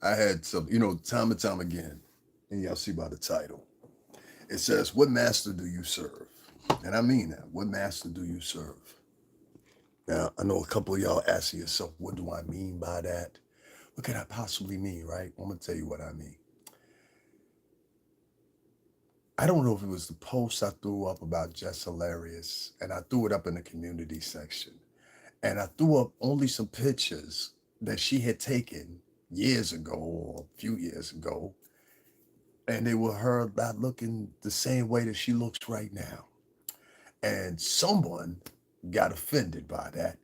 I had some, time and time again, and y'all see by the title, it says, "What master do you serve?" And I mean that. What master do you serve? Now, I know a couple of y'all asking yourself, what do I mean by that? What could I possibly mean, right? I'm going to tell you what I mean. I don't know if it was the post I threw up about Jess Hilarious, and I threw it up in the community section. And I threw up only some pictures that she had taken years ago or a few years ago, and they were her not looking the same way that she looks right now. And someone got offended by that.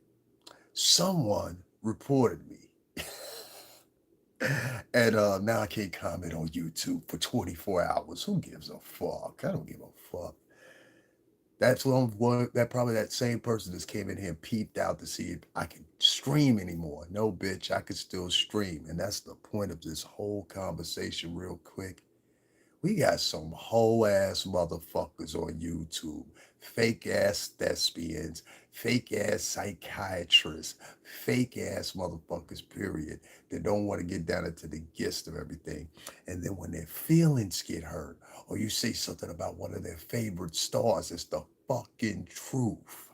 Someone reported me. And now I can't comment on YouTube for 24 hours. Who gives a fuck? I don't give a fuck. That probably that same person just came in here and peeped out to see if I can stream anymore. No, bitch, I can still stream. And that's the point of this whole conversation, real quick. We got some whole ass motherfuckers on YouTube, fake ass thespians, fake ass psychiatrists, fake ass motherfuckers, period, that don't want to get down into the gist of everything. And then when their feelings get hurt, or you say something about one of their favorite stars, it's the fucking truth.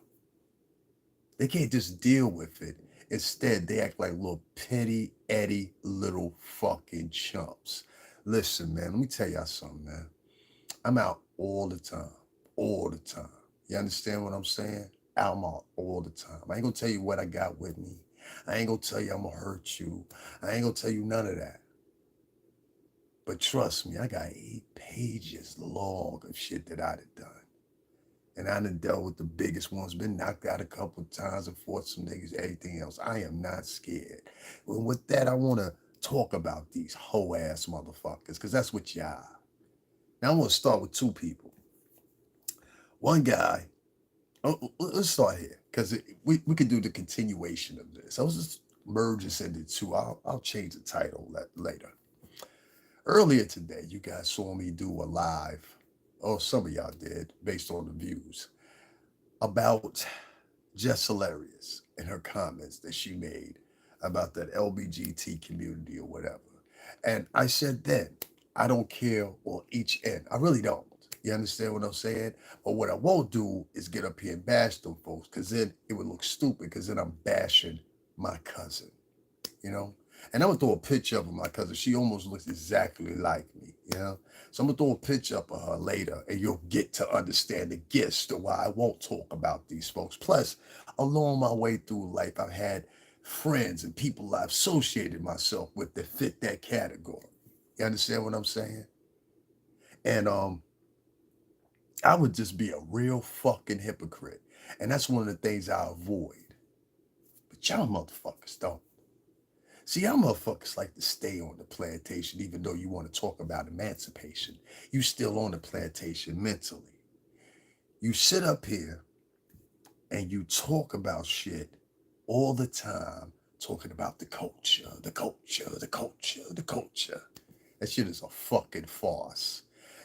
They can't just deal with it. Instead, they act like little petty, Eddie, little fucking chumps. Listen, man, let me tell y'all something, man. I'm out all the time, all the time. You understand what I'm saying? I'm out all the time. I ain't gonna tell you what I got with me. I ain't gonna tell you I'm gonna hurt you. I ain't gonna tell you none of that. But trust me, I got 8 pages long of shit that I'd have done. And I done dealt with the biggest ones, been knocked out a couple of times and fought some niggas, everything else. I am not scared. Well, with that, I want to talk about these hoe ass motherfuckers, because that's what y'all. Now, I want to start with two people. One guy, let's start here, because we could do the continuation of this. I was just merge this into two. I'll change the title later. Earlier today, you guys saw me do a live, or some of y'all did, based on the views, about Jess Hilarious and her comments that she made about that LBGT community or whatever. And I said then, I don't care on each end. I really don't. You understand what I'm saying? But what I won't do is get up here and bash them folks, because then it would look stupid, because then I'm bashing my cousin, you know? And I'm gonna throw a picture up of my cousin. She almost looks exactly like me, you know? So I'm gonna throw a picture up of her later, and you'll get to understand the gist of why I won't talk about these folks. Plus, along my way through life, I've had friends and people I've associated myself with that fit that category. You understand what I'm saying? And I would just be a real fucking hypocrite. And that's one of the things I avoid. But y'all motherfuckers don't. See, y'all motherfuckers like to stay on the plantation, even though you want to talk about emancipation. You still on the plantation mentally. You sit up here and you talk about shit all the time, talking about the culture, the culture, the culture, the culture. That shit is a fucking farce.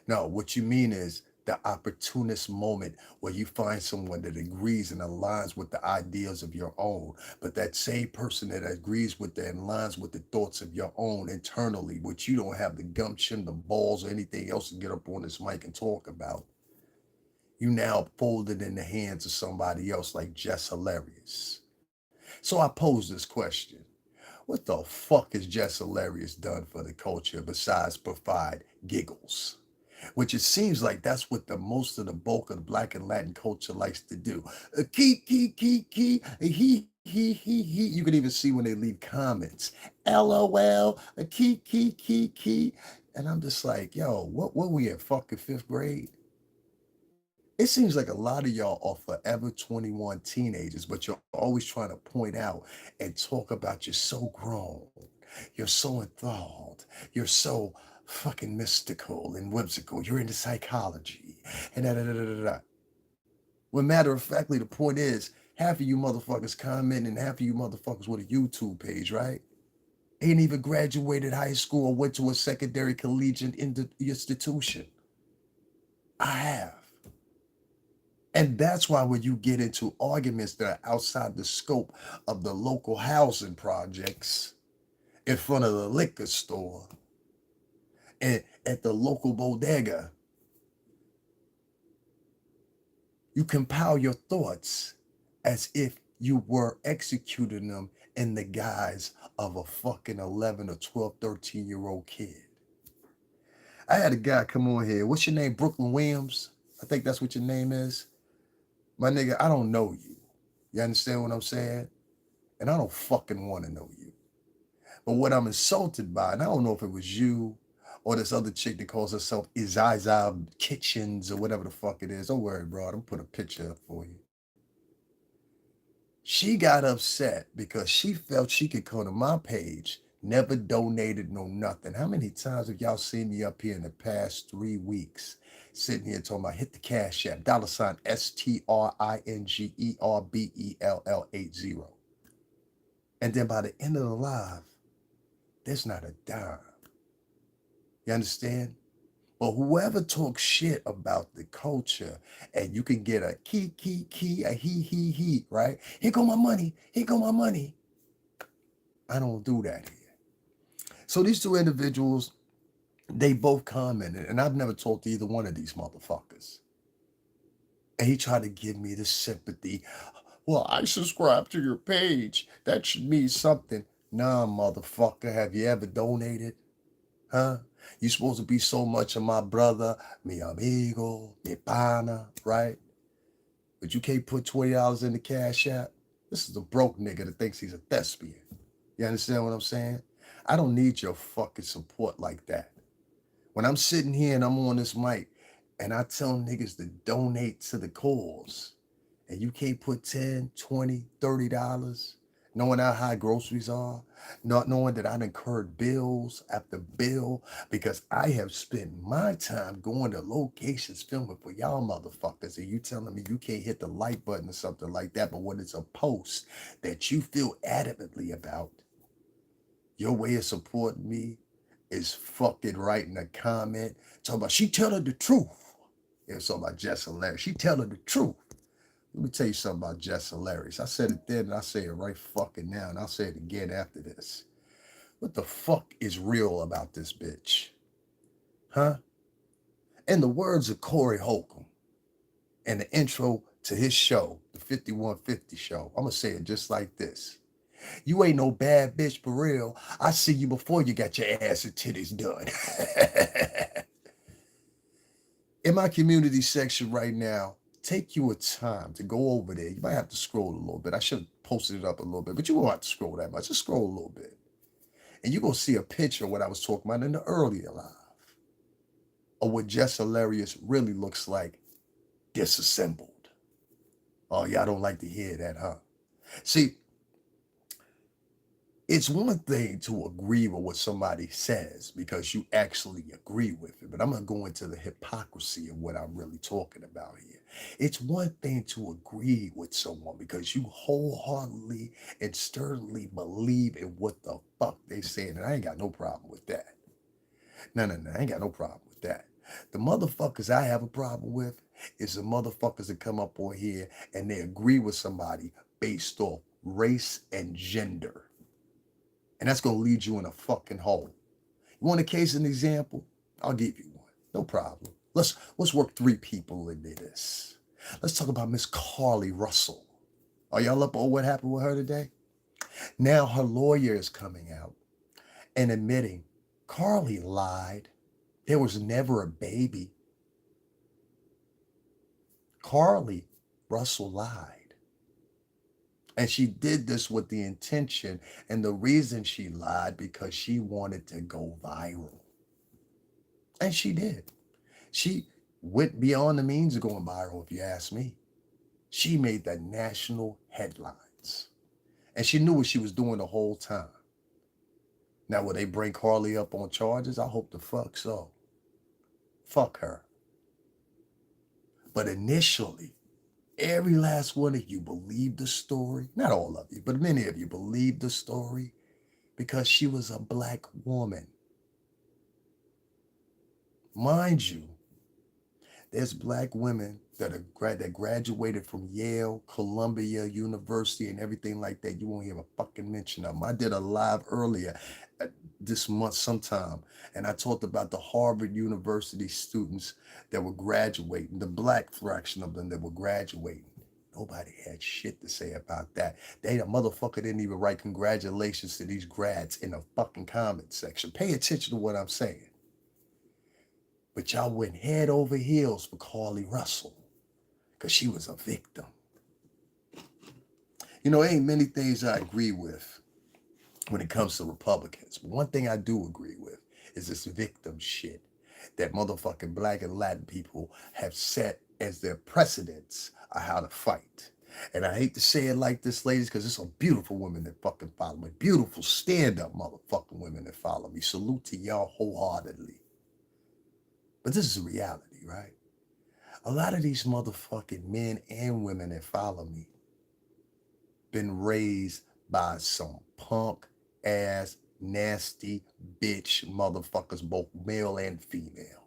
No, what you mean is the opportunist moment where you find someone that agrees and aligns with the ideas of your own, but that same person that agrees with and aligns with the thoughts of your own internally, which you don't have the gumption, the balls, or anything else to get up on this mic and talk about, you now fold it in the hands of somebody else like Jess Hilarious. So I pose this question. What the fuck has Jess Hilarious done for the culture besides provide giggles? Which it seems like that's what the most of the bulk of the black and Latin culture likes to do. Key, he. You can even see when they leave comments. LOL, key. And I'm just like, yo, what were we at fucking fifth grade? It seems like a lot of y'all are forever 21 teenagers, but you're always trying to point out and talk about you're so grown, you're so enthralled, you're so fucking mystical and whimsical, you're into psychology, and da da da da da. When matter of factly, the point is, half of you motherfuckers comment and half of you motherfuckers with a YouTube page, right? Ain't even graduated high school or went to a secondary collegiate institution. I have. And that's why when you get into arguments that are outside the scope of the local housing projects, in front of the liquor store and at the local bodega. You compile your thoughts as if you were executing them in the guise of a fucking 11 or 12, 13-year-old kid. I had a guy come on here. What's your name? Brooklyn Williams? I think that's what your name is. My nigga, I don't know you. You understand what I'm saying? And I don't fucking want to know you. But what I'm insulted by, and I don't know if it was you or this other chick that calls herself Iziza Kitchens or whatever the fuck it is. Don't worry, bro. I'm put a picture up for you. She got upset because she felt she could come to my page, never donated no nothing. How many times have y'all seen me up here in the past 3 weeks sitting here talking about hit the cash app, $ STRINGERBELL80. And then by the end of the live, there's not a dime. You understand? But whoever talks shit about the culture and you can get a key, a he, right? Here go my money. Here go my money. I don't do that here. So these two individuals, they both commented, and I've never talked to either one of these motherfuckers. And he tried to give me the sympathy. Well, I subscribe to your page. That should mean something. Nah, motherfucker, have you ever donated? Huh? You supposed to be so much of my brother, mi amigo, mi pana, right? But you can't put $20 in the cash app. This is a broke nigga that thinks he's a thespian. You understand what I'm saying? I don't need your fucking support like that. When I'm sitting here and I'm on this mic and I tell niggas to donate to the cause, and you can't put 10, 20, $30, knowing how high groceries are, not knowing that I've incurred bills after bill because I have spent my time going to locations filming for y'all motherfuckers, and you telling me you can't hit the like button or something like that, but when it's a post that you feel adamantly about, your way of supporting me is fucking writing a comment talking about she telling the truth. It was talking about Jess and Larry. She telling the truth. Let me tell you something about Jess and Larry. I said it then and I say it right fucking now, and I'll say it again after this. What the fuck is real about this bitch? Huh? In the words of Corey Holcomb, in the intro to his show, the 5150 show, I'm gonna say it just like this. You ain't no bad bitch for real. I see you before you got your ass and titties done. In my community section right now, take you a time to go over there. You might have to scroll a little bit. I should have posted it up a little bit, but you won't have to scroll that much. Just scroll a little bit. And you're going to see a picture of what I was talking about in the earlier live of what Jess Hilarious really looks like disassembled. Oh, y'all don't like to hear that, huh? See, it's one thing to agree with what somebody says because you actually agree with it, but I'm going to go into the hypocrisy of what I'm really talking about here. It's one thing to agree with someone because you wholeheartedly and sturdily believe in what the fuck they saying, and I ain't got no problem with that. No, I ain't got no problem with that. The motherfuckers I have a problem with is the motherfuckers that come up on here and they agree with somebody based off race and gender. And that's gonna lead you in a fucking hole. You want a case and example? I'll give you one. No problem. Let's work three people into this. Let's talk about Miss Carly Russell. Are y'all up on what happened with her today? Now her lawyer is coming out and admitting Carly lied. There was never a baby. Carly Russell lied. And she did this with the intention and the reason she lied because she wanted to go viral. And she did. She went beyond the means of going viral, if you ask me. She made the national headlines. And she knew what she was doing the whole time. Now, will they bring Carly up on charges? I hope the fuck so. Fuck her. But initially, every last one of you believed the story. Not all of you, but many of you believed the story because she was a black woman. Mind you, there's black women that graduated from Yale, Columbia University, and everything like that. You won't hear a fucking mention of them. I did a live earlier this month sometime, and I talked about the Harvard University students that were graduating, the black fraction of them that were graduating. Nobody had shit to say about that. The motherfucker didn't even write congratulations to these grads in the fucking comment section. Pay attention to what I'm saying. But y'all went head over heels for Carly Russell because she was a victim. You know, ain't many things I agree with when it comes to Republicans. But one thing I do agree with is this victim shit that motherfucking black and Latin people have set as their precedents of how to fight. And I hate to say it like this, ladies, because there's some beautiful women that fucking follow me. Beautiful stand-up motherfucking women that follow me. Salute to y'all wholeheartedly. But this is a reality, right? A lot of these motherfucking men and women that follow me been raised by some punk ass nasty bitch motherfuckers, both male and female.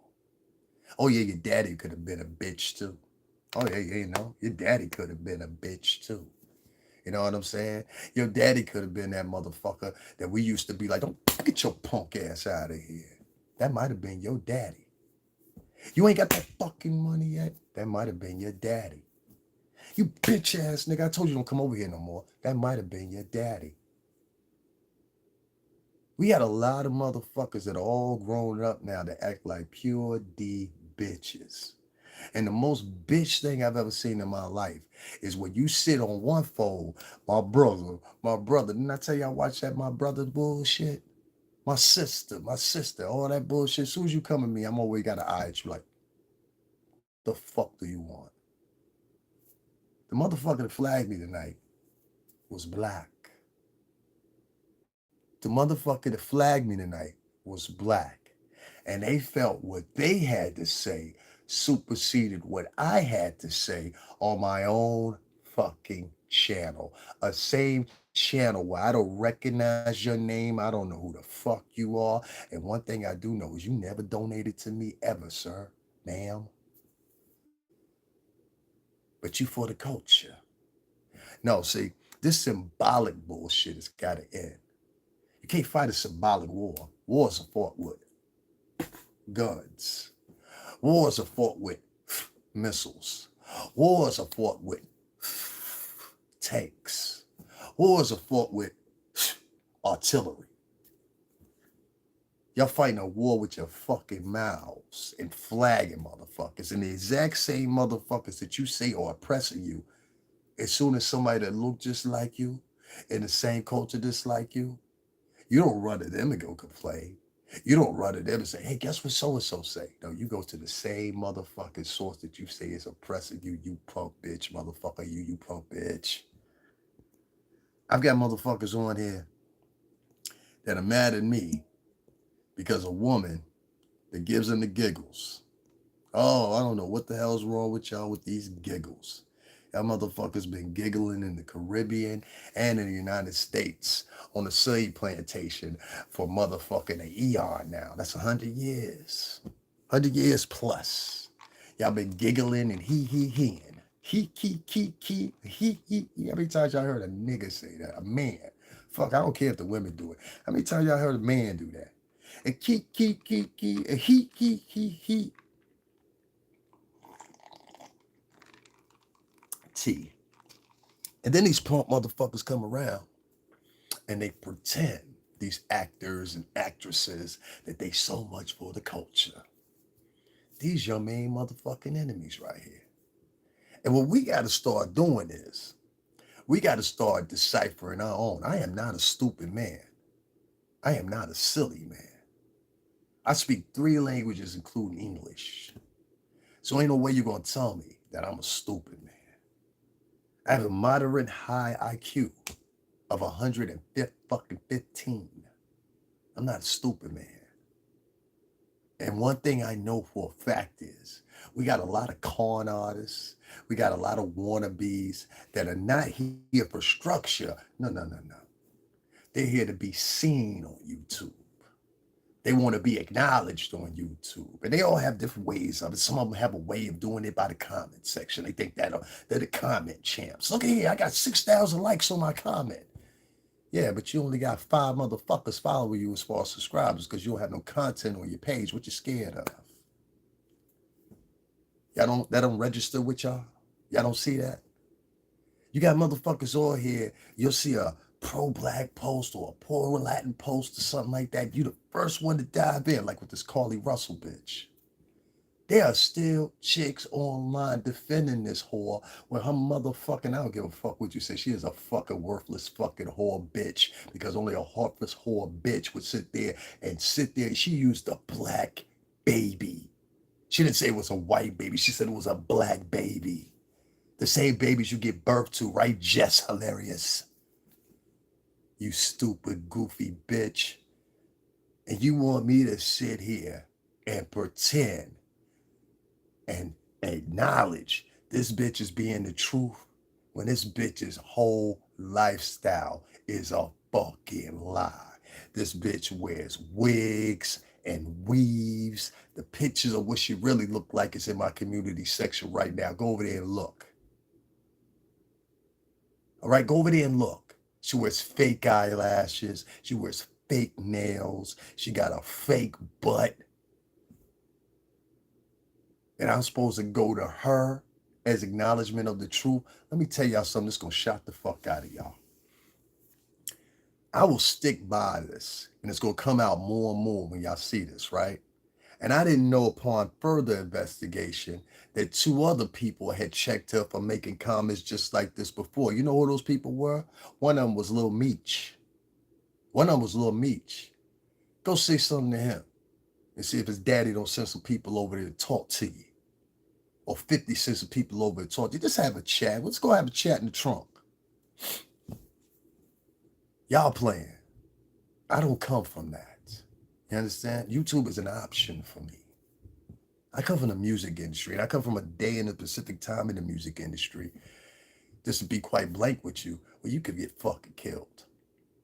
Oh yeah, your daddy could have been a bitch too. Oh yeah, you know, your daddy could have been a bitch too. You know what I'm saying? Your daddy could have been that motherfucker that we used to be like, don't get your punk ass out of here. That might have been your daddy. You ain't got that fucking money yet? That might have been your daddy. You bitch ass nigga, I told you don't come over here no more. That might have been your daddy. We got a lot of motherfuckers that are all grown up now that act like pure D bitches. And the most bitch thing I've ever seen in my life is when you sit on one fold, my brother. Didn't I tell you I watched that my brother bullshit? My sister, all that bullshit. As soon as you come at me, I'm always got an eye at you like, the fuck do you want? The motherfucker that flagged me tonight was black. The motherfucker that flagged me tonight was black. And they felt what they had to say superseded what I had to say on my own fucking channel. A same channel where I don't recognize your name. I don't know who the fuck you are. And one thing I do know is you never donated to me ever, sir, ma'am. But you for the culture. No, see, this symbolic bullshit has got to end. You can't fight a symbolic war. Wars are fought with guns. Wars are fought with missiles. Wars are fought with tanks. Wars are fought with artillery. Y'all fighting a war with your fucking mouths and flagging motherfuckers. And the exact same motherfuckers that you say are oppressing you, as soon as somebody that look just like you in the same culture just like you don't run to them and go complain. You don't run to them and say, hey, guess what so-and-so say? No, you go to the same motherfucking source that you say is oppressing you, you punk bitch, motherfucker, you punk bitch. I've got motherfuckers on here that are mad at me because a woman that gives them the giggles. Oh, I don't know what the hell's wrong with y'all with these giggles. That motherfuckers been giggling in the Caribbean and in the United States on the slave plantation for motherfucking an eon now. That's 100 years. 100 years plus. Y'all been giggling and he-heeing. He. How many times y'all heard a nigga say that? A man. Fuck, I don't care if the women do it. How many times y'all heard a man do that? And and he. T. And then these punk motherfuckers come around and they pretend, these actors and actresses, that they so much for the culture. These your main motherfucking enemies right here. And what we got to start doing is, we got to start deciphering our own. I am not a stupid man. I am not a silly man. I speak 3 languages, including English. So ain't no way you're going to tell me that I'm a stupid man. I have a moderate high IQ of 115. I'm not a stupid man. And one thing I know for a fact is we got a lot of con artists. We got a lot of wannabes that are not here for structure. No. They're here to be seen on YouTube. They want to be acknowledged on YouTube. And they all have different ways of it. Some of them have a way of doing it by the comment section. They think that they're the comment champs. Look at here, I got 6,000 likes on my comment. Yeah, but you only got 5 motherfuckers following you as far as subscribers because you don't have no content on your page. What you scared of? That don't register with y'all? Y'all don't see that? You got motherfuckers on here, you'll see a pro-black post or a pro-Latin post or something like that. You the first one to dive in, like with this Carly Russell bitch. There are still chicks online defending this whore when her motherfucking, I don't give a fuck what you say. She is a fucking worthless fucking whore bitch because only a heartless whore bitch would sit there. She used a black baby. She didn't say it was a white baby. She said it was a black baby. The same babies you give birth to, right? Jess hilarious. You stupid, goofy bitch. And you want me to sit here and pretend and acknowledge this bitch is being the truth when this bitch's whole lifestyle is a fucking lie. This bitch wears wigs and weaves. The pictures of what she really looked like is in my community section right now. Go over there and look. All right, go over there and look. She wears fake eyelashes. She wears fake nails. She got a fake butt. And I'm supposed to go to her as acknowledgement of the truth. Let me tell y'all something that's going to shock the fuck out of y'all. I will stick by this, and it's going to come out more and more when y'all see this, right? And I didn't know upon further investigation that 2 other people had checked her for making comments just like this before. You know who those people were? One of them was Lil Meech. Go say something to him and see if his daddy don't send some people over there to talk to you. Or 50 sends some people over to talk to you. Just have a chat. Let's go have a chat in the trunk. Y'all playing. I don't come from that. You understand? YouTube is an option for me. I come from the music industry, and I come from a day in the Pacific time in the music industry. Just to be quite blank with you, where you could get fucking killed.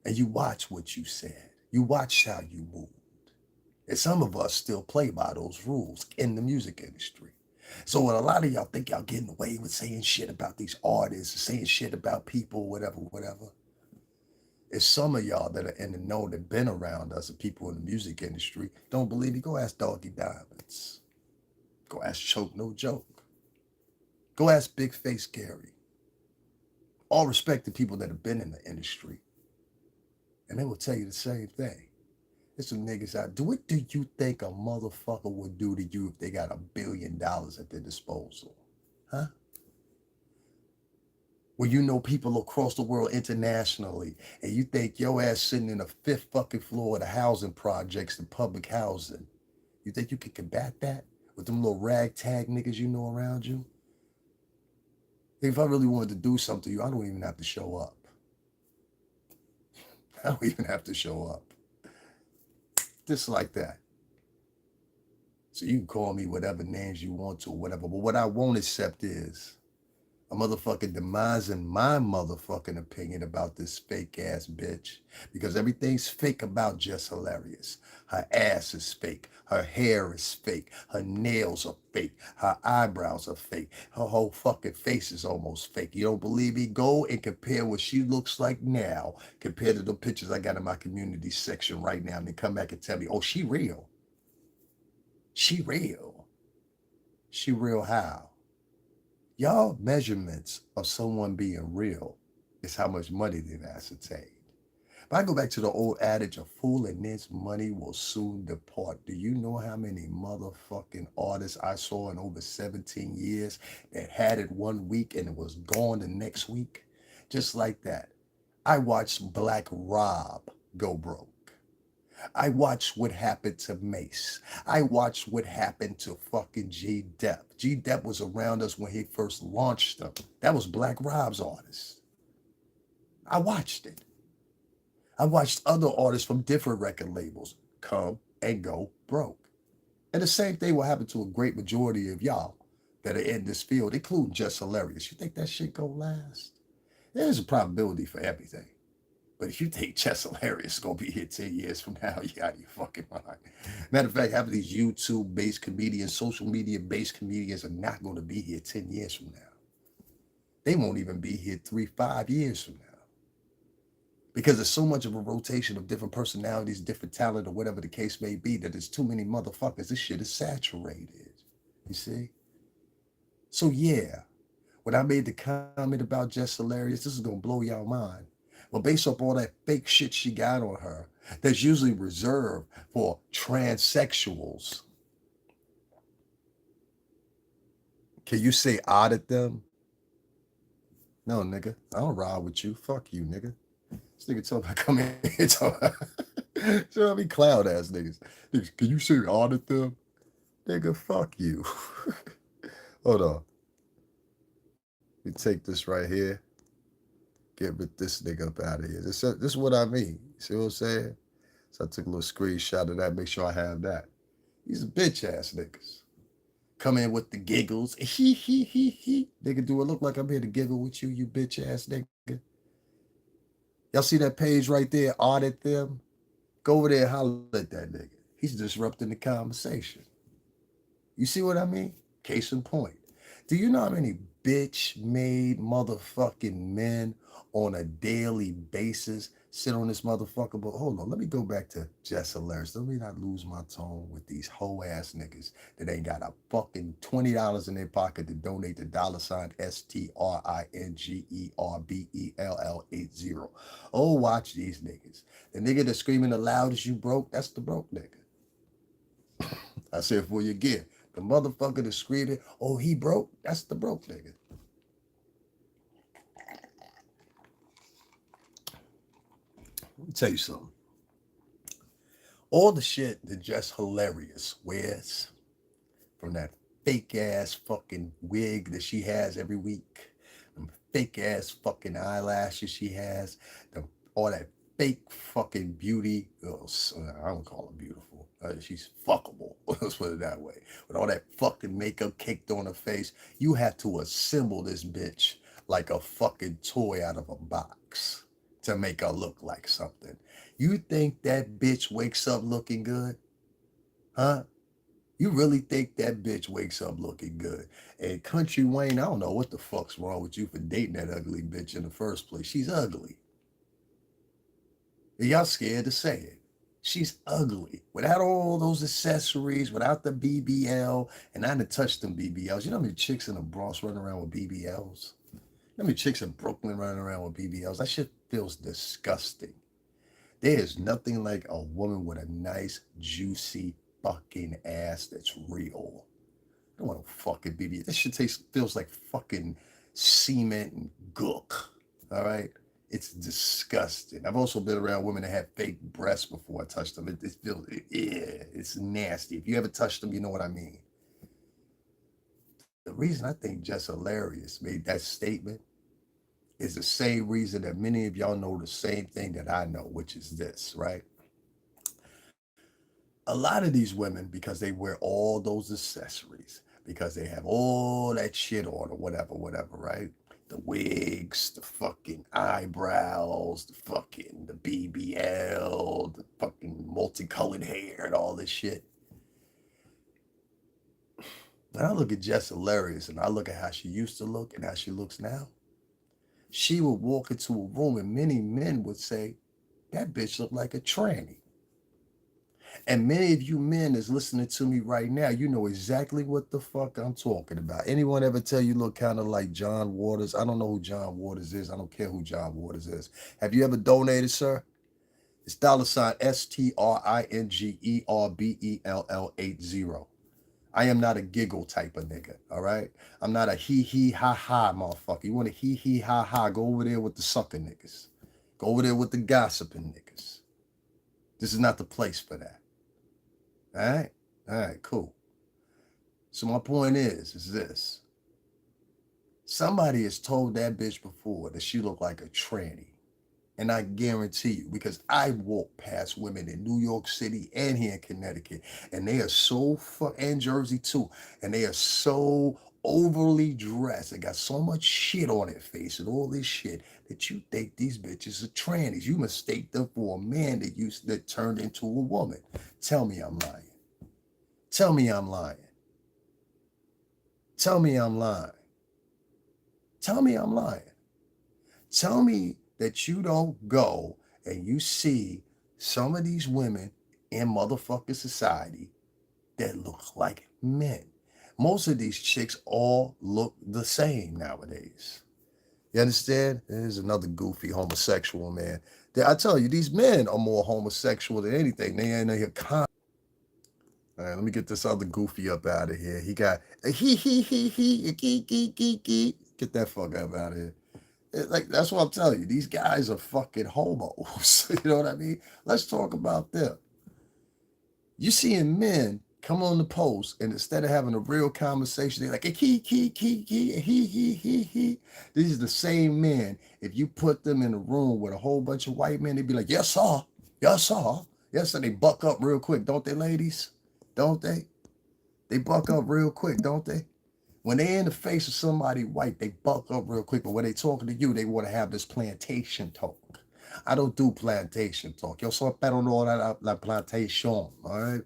And you watch what you said. You watch how you moved. And some of us still play by those rules in the music industry. So when a lot of y'all think y'all getting away with saying shit about these artists, saying shit about people, whatever, if some of y'all that are in the know that been around us, and people in the music industry, don't believe me, go ask Doggy Diamonds. Go ask Choke No Joke. Go ask Big Face Gary. All respected people that have been in the industry. And they will tell you the same thing. There's some niggas out. What do you think a motherfucker would do to you if they got $1 billion at their disposal? Huh? Well, you know people across the world internationally, and you think your ass sitting in the 5th fucking floor of the housing projects, the public housing. You think you can combat that with them little ragtag niggas you know around you? If I really wanted to do something to you, I don't even have to show up. I don't even have to show up. Just like that. So you can call me whatever names you want to, whatever. But what I won't accept is a motherfucking demising my motherfucking opinion about this fake ass bitch. Because everything's fake about Jess Hilarious. Her ass is fake. Her hair is fake. Her nails are fake. Her eyebrows are fake. Her whole fucking face is almost fake. You don't believe me? Go and compare what she looks like now compared to the pictures I got in my community section right now. And then come back and tell me, oh, she real. She real. She real how? Y'all measurements of someone being real is how much money they've ascertained. But I go back to the old adage, a fool and his money will soon depart. Do you know how many motherfucking artists I saw in over 17 years that had it one week and it was gone the next week? Just like that. I watched Black Rob go broke. I watched what happened to Mace. I watched what happened to fucking G Dep. G Dep was around us when he first launched them. That was Black Rob's artist. I watched it. I watched other artists from different record labels come and go broke. And the same thing will happen to a great majority of y'all that are in this field, including Just Hilarious. You think that shit gonna last? There's a probability for everything. But if you think Jess Hilarious is gonna be here 10 years from now, you out of your fucking mind. Matter of fact, half of these YouTube-based comedians, social media-based comedians are not gonna be here 10 years from now. They won't even be here 3, 5 years from now. Because there's so much of a rotation of different personalities, different talent, or whatever the case may be, that there's too many motherfuckers. This shit is saturated. You see? So yeah, when I made the comment about Jess Hilarious, this is gonna blow y'all mind. Well, based off all that fake shit she got on her, that's usually reserved for transsexuals. Can you say audit them? No, nigga. I don't ride with you. Fuck you, nigga. This nigga talking about come in here talking so I mean cloud ass niggas. Niggas, can you say audit them? Nigga, fuck you. Hold on. We take this right here. Get rid this nigga up out of here. This is what I mean. See what I'm saying? So I took a little screenshot of that, make sure I have that. These bitch ass niggas. Come in with the giggles. He he. Nigga, do it look like I'm here to giggle with you, you bitch ass nigga? Y'all see that page right there? Audit them. Go over there and holler at that nigga. He's disrupting the conversation. You see what I mean? Case in point. Do you know how many bitch made motherfucking men on a daily basis sit on this motherfucker? But hold on, let me go back to Jess Hilarious. Let me not lose my tone with these hoe ass niggas that ain't got a fucking $20 in their pocket to donate to $STRINGERBELL80. Oh, watch these niggas. The nigga that's screaming the loudest you broke, that's the broke nigga. I said for you again. The motherfucker that's screaming, oh, he broke, that's the broke nigga. Let me tell you something. All the shit that Jess Hilarious wears, from that fake ass fucking wig that she has every week, them fake ass fucking eyelashes she has, all that fake fucking beauty. Oh, I don't call her beautiful. She's fuckable. Let's put it that way. With all that fucking makeup caked on her face, you have to assemble this bitch like a fucking toy out of a box to make her look like something. You think that bitch wakes up looking good? Huh? You really think that bitch wakes up looking good? And Country Wayne, I don't know what the fuck's wrong with you for dating that ugly bitch in the first place. She's ugly. And y'all scared to say it. She's ugly. Without all those accessories, without the BBL, and I didn't touch them BBLs. You know how many chicks in the Bronx running around with BBLs? You know how many chicks in Brooklyn running around with BBLs? That shit feels disgusting. There is nothing like a woman with a nice, juicy fucking ass that's real. I don't want to fucking BBL. That shit feels like fucking cement and gook. All right? It's disgusting. I've also been around women that had fake breasts before I touched them. It feels, yeah, it's nasty. If you ever touched them, you know what I mean. The reason I think Jess Hilarious made that statement is the same reason that many of y'all know the same thing that I know, which is this, right? A lot of these women, because they wear all those accessories, because they have all that shit on or whatever, right? The wigs, the fucking eyebrows, the BBL, the fucking multicolored hair, and all this shit. When I look at Jess Hilarious and I look at how she used to look and how she looks now, she would walk into a room and many men would say, that bitch looked like a tranny. And many of you men is listening to me right now, you know exactly what the fuck I'm talking about. Anyone ever tell you look kind of like John Waters? I don't know who John Waters is. I don't care who John Waters is. Have you ever donated, sir? It's $ STRINGERBELL80. I am not a giggle type of nigga, all right? I'm not a hee ha ha motherfucker. You want to hee ha ha, go over there with the sucker niggas. Go over there with the gossiping niggas. This is not the place for that. All right? All right, cool. So my point is this. Somebody has told that bitch before that she looked like a tranny. And I guarantee you, because I walk past women in New York City and here in Connecticut, and they are so and Jersey too, and they are so overly dressed and got so much shit on their face and all this shit that you think these bitches are trannies. You mistake them for a man that turned into a woman. Tell me I'm lying. Tell me I'm lying. Tell me I'm lying. Tell me I'm lying. Tell me that you don't go and you see some of these women in motherfucking society that look like men. Most of these chicks all look the same nowadays. You understand? There's another goofy homosexual man. I tell you, these men are more homosexual than anything. They ain't here. All right, let me get this other goofy up out of here. He got a he. Get that fuck up out of here. Like that's what I'm telling you. These guys are fucking homos. You know what I mean? Let's talk about them. You seeing men come on the post and instead of having a real conversation, they're like he. These are the same men. If you put them in a room with a whole bunch of white men, they'd be like, yes, sir. Yes, sir. Yes, sir. They buck up real quick, don't they, ladies? Don't they? They buck up real quick, don't they? When they in the face of somebody white, they buck up real quick. But when they talking to you, they want to have this plantation talk. I don't do plantation talk. Yo soy pero no la plantation. All right?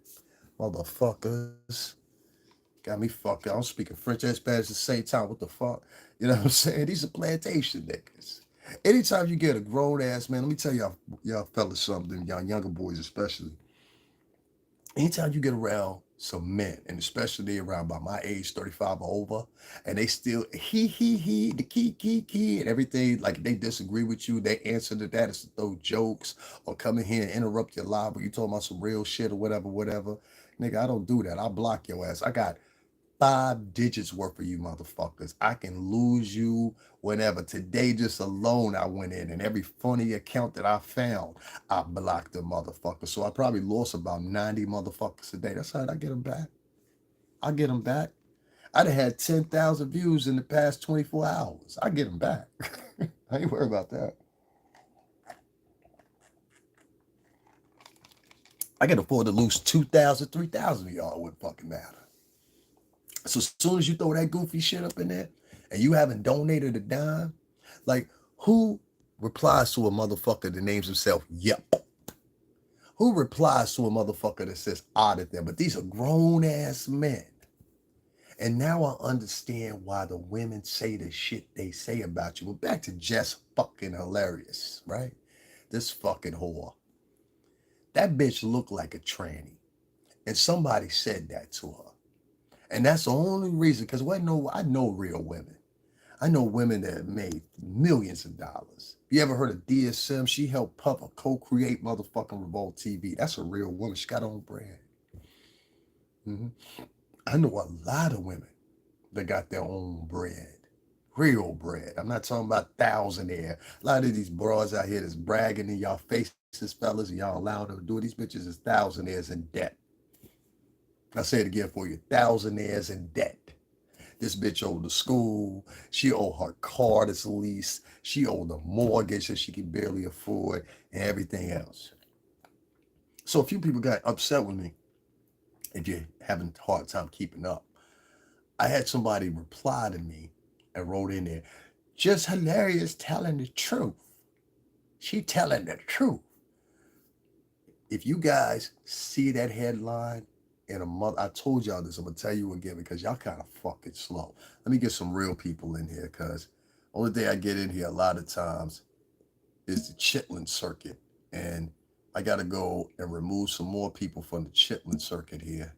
Motherfuckers. Got me fucking. I'm speaking French as bad at the same time. What the fuck? You know what I'm saying? These are plantation niggas. Anytime you get a grown ass man, let me tell y'all fellas something, y'all younger boys especially. Anytime you get around some men, and especially they around by my age, 35 or over, and they still the key, and everything, like they disagree with you, they answer to that is to throw jokes or come in here and interrupt your live when you talking about some real shit or whatever. Nigga, I don't do that. I block your ass. I got 5 digits worth of you motherfuckers. I can lose you whenever. Today, just alone, I went in and every funny account that I found, I blocked the motherfucker. So I probably lost about 90 motherfuckers a day. That's how I get them back. I get them back. I'd have had 10,000 views in the past 24 hours. I get them back. I ain't worried about that. I can afford to lose 2,000, 3,000 of y'all. It wouldn't fucking matter. So as soon as you throw that goofy shit up in there and you haven't donated a dime, like who replies to a motherfucker that names himself Yep? Who replies to a motherfucker that says odd at them? But these are grown ass men. And now I understand why the women say the shit they say about you. But back to Jess fucking hilarious, right? This fucking whore. That bitch looked like a tranny. And somebody said that to her. And that's the only reason, because I know real women. I know women that have made millions of dollars. You ever heard of DSM? She helped Papa co-create motherfucking Revolt TV. That's a real woman. She got her own brand. Mm-hmm. I know a lot of women that got their own bread. Real bread. I'm not talking about thousandaire. A lot of these bras out here that's bragging in y'all faces, fellas, and y'all allow them to do it. These bitches is thousandaires in debt. I'll say it again for you. Thousandaires in debt. This bitch owed the school. She owed her car that's lease. She owed the mortgage that she could barely afford and everything else. So a few people got upset with me if you're having a hard time keeping up. I had somebody reply to me and wrote in there, just hilarious telling the truth. She telling the truth. If you guys see that headline in a month, I told y'all this, I'm gonna tell you again because y'all kind of fucking slow. Let me get some real people in here because only thing I get in here a lot of times is the Chitlin circuit. And I gotta go and remove some more people from the Chitlin circuit here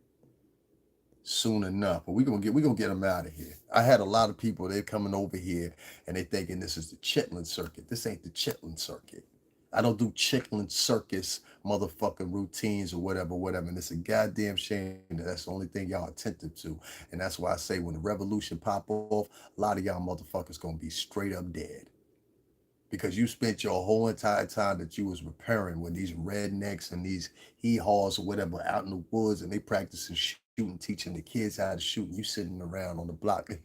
soon enough. But we're gonna get them out of here. I had a lot of people, they're coming over here and they thinking this is the Chitlin circuit. This ain't the Chitlin circuit. I don't do Chitlin circus motherfucking routines or whatever. And it's a goddamn shame that that's the only thing y'all attentive to. And that's why I say when the revolution pop off, a lot of y'all motherfuckers gonna be straight up dead. Because you spent your whole entire time that you was repairing when these rednecks and these hee-haws or whatever out in the woods and they practicing shooting, teaching the kids how to shoot. And you sitting around on the block, good.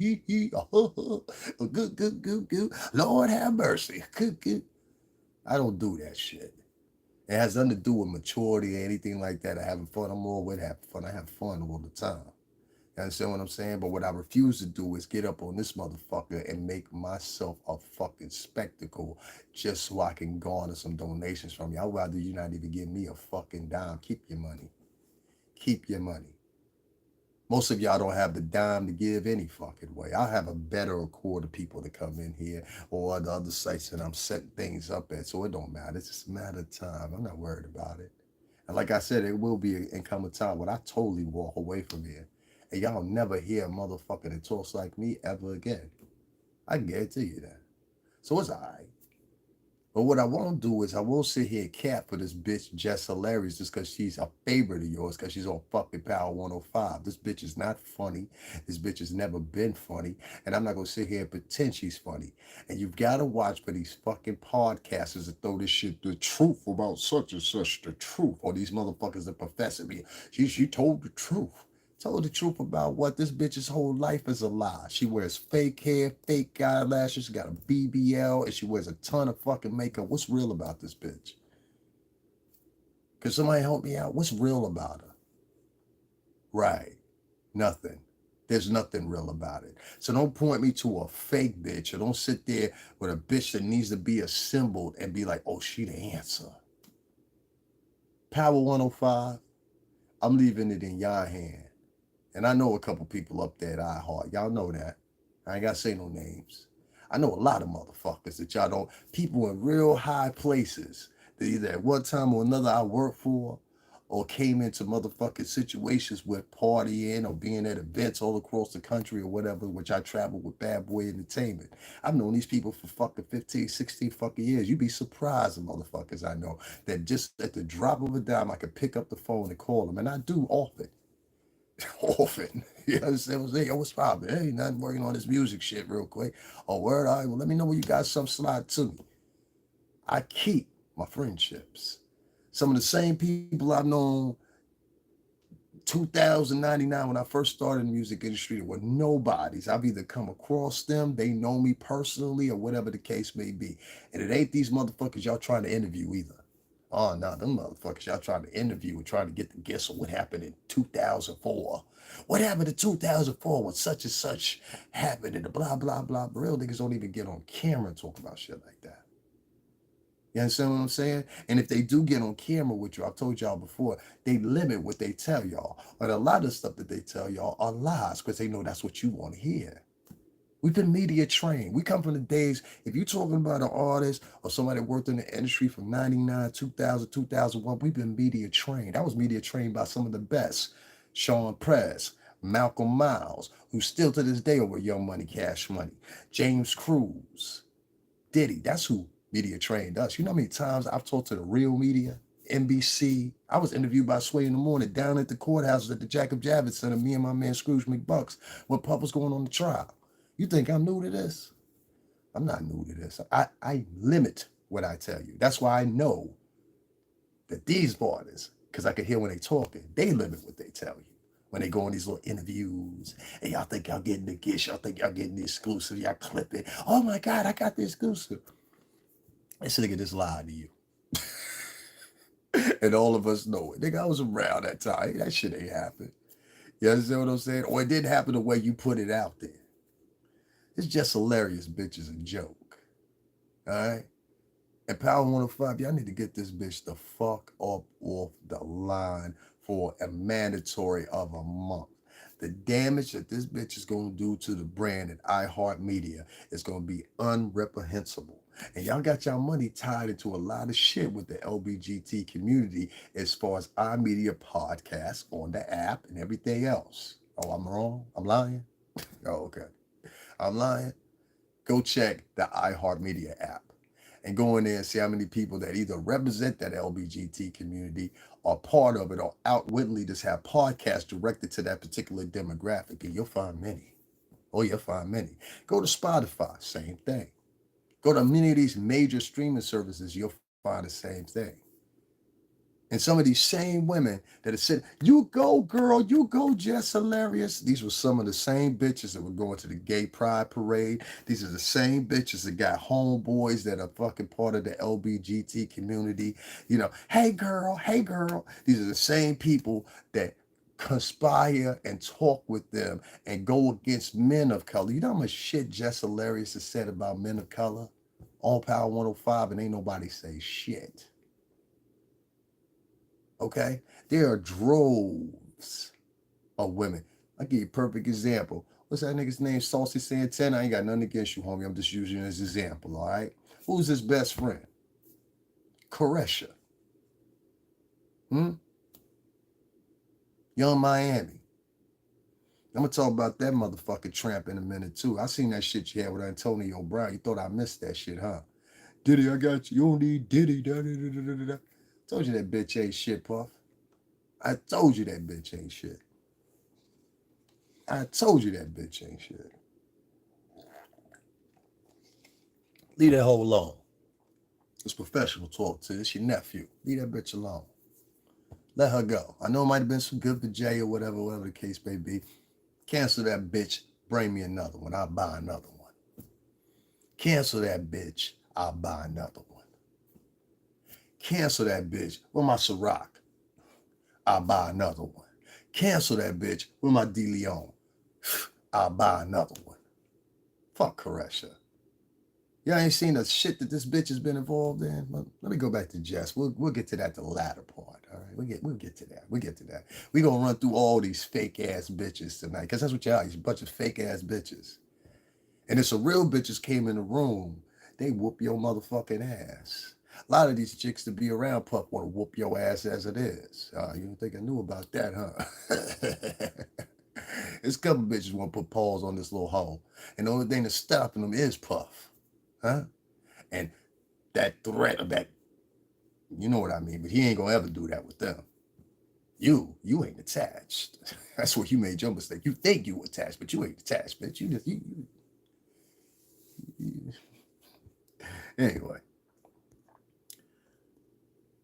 Lord have mercy, good. I don't do that shit. It has nothing to do with maturity or anything like that. Or having fun. I'm all with having fun. I have fun all the time. You understand what I'm saying? But what I refuse to do is get up on this motherfucker and make myself a fucking spectacle just so I can garner some donations from you. I'd rather you not even give me a fucking dime. Keep your money. Keep your money. Most of y'all don't have the dime to give any fucking way. I have a better accord of people to come in here or the other sites that I'm setting things up at. So it don't matter. It's just a matter of time. I'm not worried about it. And like I said, it will be an incoming time when I totally walk away from here. And y'all never hear a motherfucker that talks like me ever again. I can guarantee you that. So it's all right. But what I won't do is I won't sit here and cap for this bitch Jess Hilarious just because she's a favorite of yours because she's on fucking Power 105. This bitch is not funny. This bitch has never been funny. And I'm not going to sit here and pretend she's funny. And you've got to watch for these fucking podcasters that throw this shit, the truth about such and such, the truth. Or these motherfuckers that profess it. She told the truth. Told the truth about what this bitch's whole life is a lie. She wears fake hair, fake eyelashes, she got a BBL, and she wears a ton of fucking makeup. What's real about this bitch? Could somebody help me out? What's real about her? Right. Nothing. There's nothing real about it. So don't point me to a fake bitch or don't sit there with a bitch that needs to be assembled and be like, oh, she the answer. Power 105, I'm leaving it in y'all hand. And I know a couple people up there at iHeart. Y'all know that. I ain't got to say no names. I know a lot of motherfuckers that y'all don't, people in real high places that either at one time or another I worked for or came into motherfucking situations with partying or being at events all across the country or whatever, which I traveled with Bad Boy Entertainment. I've known these people for fucking 15, 16 fucking years. You'd be surprised the motherfuckers I know that just at the drop of a dime, I could pick up the phone and call them. And I do often. Often. You understand what I'm saying? Yo, what's poppin'? Hey, nothing, working on this music shit real quick. Oh, word, all right, well, let me know when you got some slide to me. I keep my friendships. Some of the same people I've known 2099 when I first started in the music industry that were nobodies. I've either come across them, they know me personally, or whatever the case may be. And it ain't these motherfuckers y'all trying to interview either. Oh, no, them motherfuckers y'all trying to interview and trying to get the guess of what happened in 2004. What happened in 2004 when such and such happened and the blah, blah, blah. But real niggas don't even get on camera and talk about shit like that. You understand what I'm saying? And if they do get on camera with you, I've told y'all before, they limit what they tell y'all. But a lot of stuff that they tell y'all are lies because they know that's what you want to hear. We've been media trained. We come from the days, if you're talking about an artist or somebody that worked in the industry from 99, 2000, 2001, we've been media trained. I was media trained by some of the best. Sean Press, Malcolm Miles, who still to this day over Young Money, Cash Money. James Cruz, Diddy, that's who media trained us. You know how many times I've talked to the real media? NBC. I was interviewed by Sway in the morning down at the courthouse at the Jacob Javits Center, me and my man Scrooge McBucks, when Pup was going on the trial. You think I'm new to this? I'm not new to this. I limit what I tell you. That's why I know that these artists, because I can hear when they talking, they limit what they tell you. When they go on these little interviews, and y'all think y'all getting the gist, y'all think y'all getting the exclusive, y'all clip it. Oh my God, I got the exclusive. This nigga just lied to you. And all of us know it. Nigga, I was around that time. That shit ain't happened. You understand what I'm saying? Or it didn't happen the way you put it out there. It's just hilarious, bitch, is a joke. All right? And Power 105, y'all need to get this bitch the fuck up off the line for a mandatory of a month. The damage that this bitch is going to do to the brand at iHeartMedia is going to be unreprehensible. And y'all got y'all money tied into a lot of shit with the LBGT community as far as iMedia podcasts on the app and everything else. Oh, I'm wrong? I'm lying? Oh, okay. I'm lying? Go check the iHeartMedia app and go in there and see how many people that either represent that LBGT community or part of it or outwittingly just have podcasts directed to that particular demographic. And you'll find many. Oh, you'll find many. Go to Spotify, same thing. Go to many of these major streaming services, you'll find the same thing. And some of these same women that have said, you go, girl, you go, Jess, hilarious. These were some of the same bitches that were going to the gay pride parade. These are the same bitches that got homeboys that are fucking part of the LBGT community. You know, hey, girl, hey, girl. These are the same people that conspire and talk with them and go against men of color. You know how much shit Jess Hilarious has said about men of color? On Power 105, and ain't nobody say shit. Okay? There are droves of women. I'll give you a perfect example. What's that nigga's name? Saucy Santana. I ain't got nothing against you, homie. I'm just using you as an example, all right? Who's his best friend? Koresha. Hmm? Young Miami. I'm gonna talk about that motherfucking tramp in a minute too. I seen that shit you had with Antonio Brown. You thought I missed that shit, huh? Diddy, I got you. You don't need Diddy. Da, da, da, da, da, da. Told you that bitch ain't shit, Puff. I told you that bitch ain't shit. I told you that bitch ain't shit. Leave that hoe alone. It's professional talk to. It's your nephew. Leave that bitch alone. Let her go. I know it might have been some good for Jay or whatever the case may be. Cancel that bitch. Bring me another one. I'll buy another one. Cancel that bitch. I'll buy another one. Cancel that bitch. With my Ciroc. I'll buy another one. Cancel that bitch with my De Leon. I'll buy another one. Fuck Koresha. Y'all ain't seen the shit that this bitch has been involved in. Let me go back to Jess. We'll get to that the latter part. All right, we'll get to that. We'll get to that. We gonna run through all these fake ass bitches tonight, cause that's what y'all are. You're a bunch of fake ass bitches. And if some real bitches came in the room, they whoop your motherfucking ass. A lot of these chicks to be around Puff want to whoop your ass as it is. You don't think I knew about that, huh? There's a couple bitches want to put paws on this little hole. And the only thing that's stopping them is Puff. Huh? And that threat of that, you know what I mean, but he ain't gonna ever do that with them. You ain't attached. That's where you made your mistake. You think you attached, but you ain't attached, bitch. You. Anyway,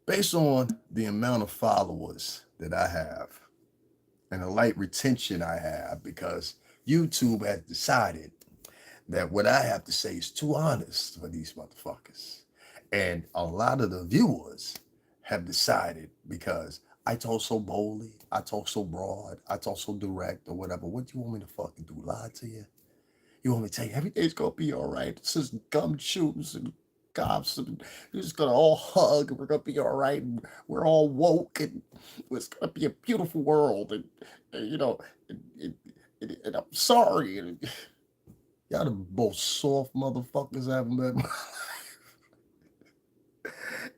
based on the amount of followers that I have and the light retention I have, because YouTube has decided that what I have to say is too honest for these motherfuckers. And a lot of the viewers have decided, because I talk so boldly, I talk so broad, I talk so direct or whatever. What do you want me to fucking do? Lie to you? You want me to tell you everything's gonna be all right? It's just gumshoes and cops, and we're just gonna all hug, and we're gonna be all right, and we're all woke, and it's gonna be a beautiful world, and you know, and, and I'm sorry. And, y'all the most soft motherfuckers I ever met in my life.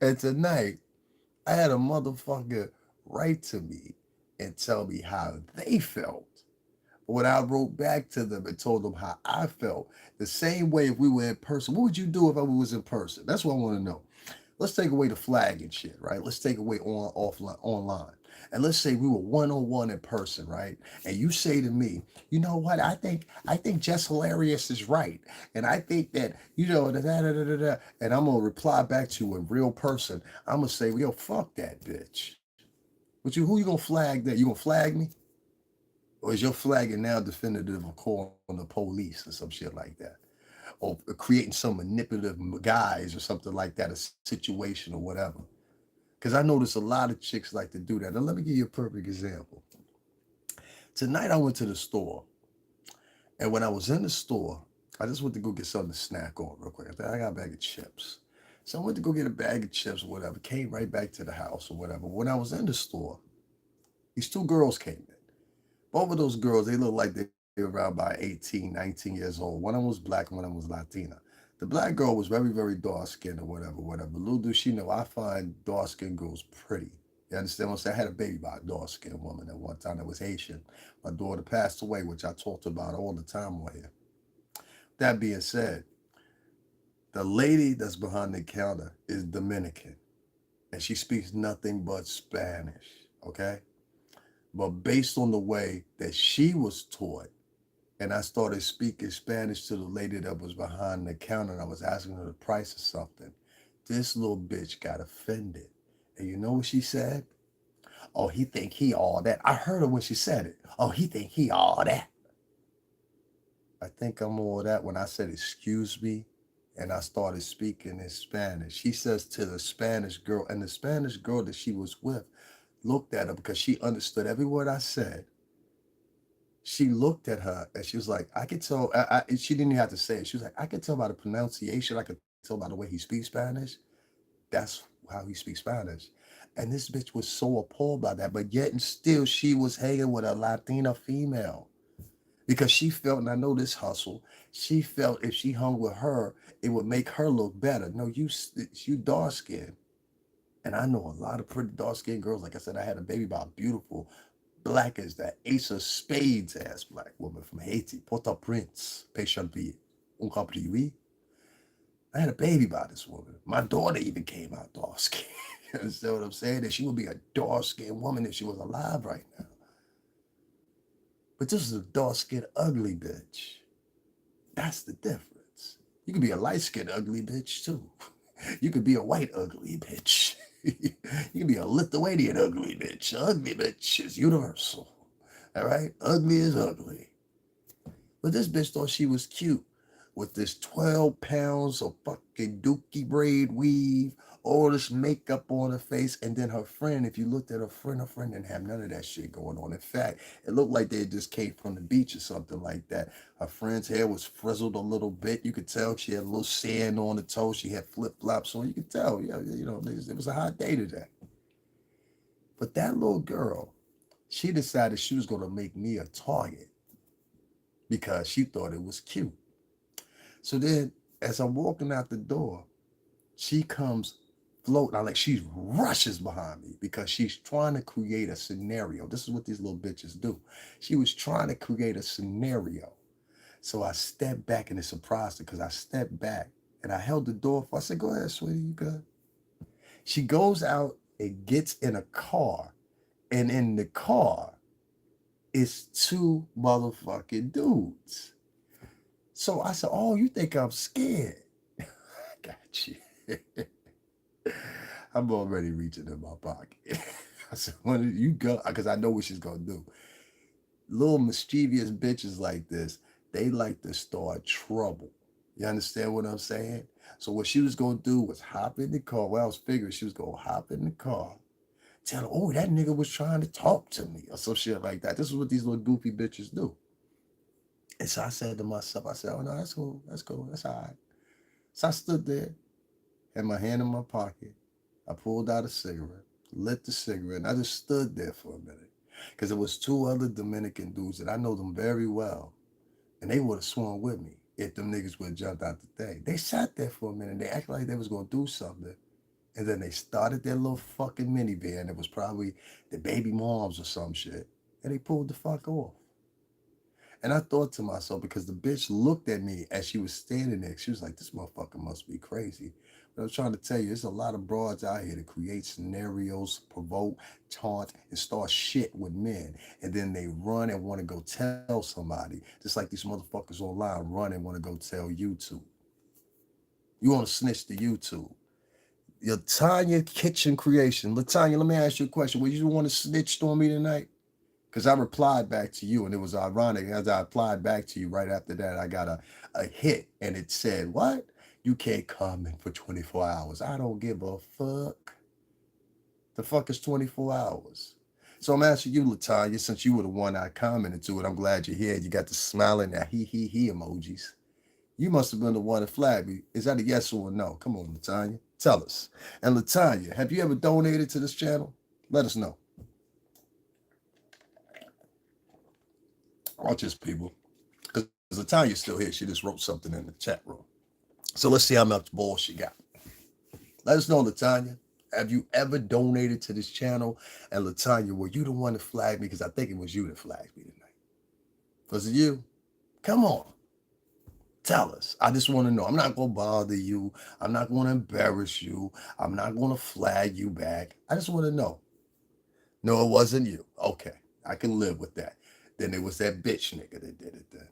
And tonight, I had a motherfucker write to me and tell me how they felt. When I wrote back to them and told them how I felt, the same way if we were in person, what would you do if I was in person? That's what I want to know. Let's take away the flag and shit, right? Let's take away offline, online. And let's say we were one-on-one in person, right? And you say to me, you know what? I think Jess Hilarious is right. And I think that, da, da, da, da, da, da. And I'm gonna reply back to you in real person. I'm gonna say, yo, fuck that bitch. Who you gonna flag that? You gonna flag me? Or is your flagging now definitive of calling the police or some shit like that? Or creating some manipulative guise or something like that, a situation or whatever. Because I notice a lot of chicks like to do that. Now, let me give you a perfect example. Tonight, I went to the store. And when I was in the store, I just went to go get something to snack on real quick. I got a bag of chips. So I went to go get a bag of chips or whatever, came right back to the house or whatever. When I was in the store, these two girls came in. Both of those girls, they looked like they were around by 18, 19 years old. One of them was black and one of them was Latina. The black girl was very, very dark skinned or whatever. Little does she know, I find dark skinned girls pretty. You understand what I'm saying? I had a baby by a dark skinned woman at one time that was Haitian. My daughter passed away, which I talked about all the time on here. That being said, the lady that's behind the counter is Dominican and she speaks nothing but Spanish, okay? But based on the way that she was taught, and I started speaking Spanish to the lady that was behind the counter, and I was asking her the price of something, this little bitch got offended. And you know what she said? Oh, he think he all that. I heard her when she said it. Oh, he think he all that. I think I'm all that when I said, excuse me, and I started speaking in Spanish. She says to the Spanish girl, and the Spanish girl that she was with looked at her because she understood every word I said. She looked at her and she was like, I could tell. She didn't even have to say it. She was like, I could tell by the pronunciation. I could tell by the way he speaks Spanish. That's how he speaks Spanish. And this bitch was so appalled by that. But yet and still, she was hanging with a Latina female because she felt, and I know this hustle, she felt if she hung with her, it would make her look better. No, you dark skinned. And I know a lot of pretty dark skinned girls. Like I said, I had a baby by a beautiful black as that Ace of Spades ass black woman from Haiti, Port-au-Prince, Péchanville. Un compris, oui? I had a baby by this woman. My daughter even came out dark skinned. You understand what I'm saying? That she would be a dark skinned woman if she was alive right now. But this is a dark skinned, ugly bitch. That's the difference. You could be a light skinned, ugly bitch too. You could be a white, ugly bitch. You could be a Lithuanian, ugly bitch. Ugly bitch is universal. All right? Ugly is ugly. But this bitch thought she was cute with this 12 pounds of fucking dookie braid weave, all this makeup on her face, and then her friend, if you looked at her friend didn't have none of that shit going on. In fact, it looked like they just came from the beach or something like that. Her friend's hair was frizzled a little bit. You could tell she had a little sand on the toe. She had flip-flops on. You could tell, yeah, it was a hot day today. But that little girl, she decided she was going to make me a target because she thought it was cute. So then, as I'm walking out the door, she comes floating. Like she rushes behind me because she's trying to create a scenario. This is what these little bitches do. She was trying to create a scenario. So I stepped back and it surprised her because I stepped back and I held the door for. I said, "Go ahead, sweetie, you good." She goes out and gets in a car, and in the car is two motherfucking dudes. So I said, "Oh, you think I'm scared?" I got you. I'm already reaching in my pocket. I said, when did you go? Because I know what she's going to do. Little mischievous bitches like this, they like to start trouble. You understand what I'm saying? So what she was going to do was hop in the car. Well, I was figuring she was going to hop in the car, tell her, oh, that nigga was trying to talk to me or some shit like that. This is what these little goofy bitches do. And so I said to myself, I said, oh, no, that's cool. That's cool. That's all right. So I stood there, had my hand in my pocket. I pulled out a cigarette, lit the cigarette, and I just stood there for a minute. Because there was two other Dominican dudes that I know them very well. And they would have sworn with me if them niggas would have jumped out the thing. They sat there for a minute. They acted like they was going to do something. And then they started their little fucking minivan. It was probably the baby moms or some shit. And they pulled the fuck off. And I thought to myself, because the bitch looked at me as she was standing there, she was like, this motherfucker must be crazy. But I was trying to tell you, there's a lot of broads out here that create scenarios, provoke, taunt, and start shit with men. And then they run and want to go tell somebody, just like these motherfuckers online run and want to go tell YouTube. You want to snitch to YouTube. Latanya Kitchen Creation. Latanya, let me ask you a question. Would you want to snitch on me tonight? Because I replied back to you, and it was ironic. As I replied back to you right after that, I got a hit, and it said, what? You can't comment for 24 hours. I don't give a fuck. The fuck is 24 hours? So I'm asking you, Latanya, since you were the one I commented to it, I'm glad you're here. You got the smiling, that he emojis. You must have been the one that flagged me. Is that a yes or a no? Come on, Latanya. Tell us. And Latanya, have you ever donated to this channel? Let us know. Watch this, people. Because Latanya's still here. She just wrote something in the chat room. So let's see how much balls she got. Let us know, Latanya. Have you ever donated to this channel? And Latanya, were you the one that flagged me? Because I think it was you that flagged me tonight. Was it you? Come on. Tell us. I just want to know. I'm not going to bother you. I'm not going to embarrass you. I'm not going to flag you back. I just want to know. No, it wasn't you. Okay. I can live with that. Then it was that bitch nigga that did it then.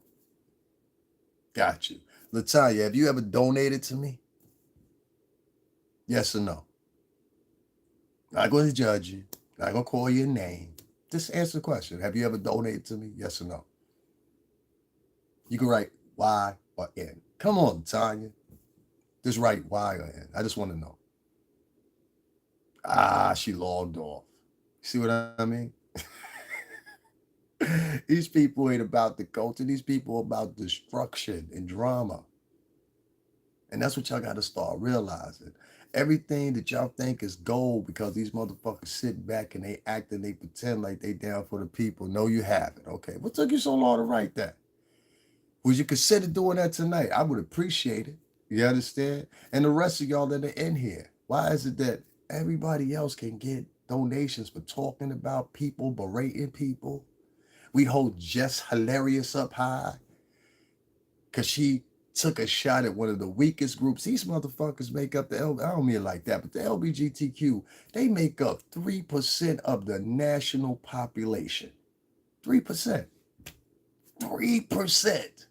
Got you. Latanya, have you ever donated to me? Yes or no? Not going to judge you. Not going to call you a name. Just answer the question. Have you ever donated to me? Yes or no? You can write Y or N. Come on, Tanya. Just write Y or N. I just want to know. Ah, she logged off. See what I mean? These people ain't about the culture. These people are about destruction and drama. And that's what y'all got to start realizing. Everything that y'all think is gold because these motherfuckers sit back and they act and they pretend like they down for the people. No, you haven't. Okay. What took you so long to write that? Would you consider doing that tonight? I would appreciate it. You understand? And the rest of y'all that are in here, why is it that everybody else can get donations for talking about people, berating people? We hold Jess Hilarious up high because she took a shot at one of the weakest groups. These motherfuckers make up I don't mean it like that, but the LBGTQ, they make up 3% of the national population. 3%. 3%.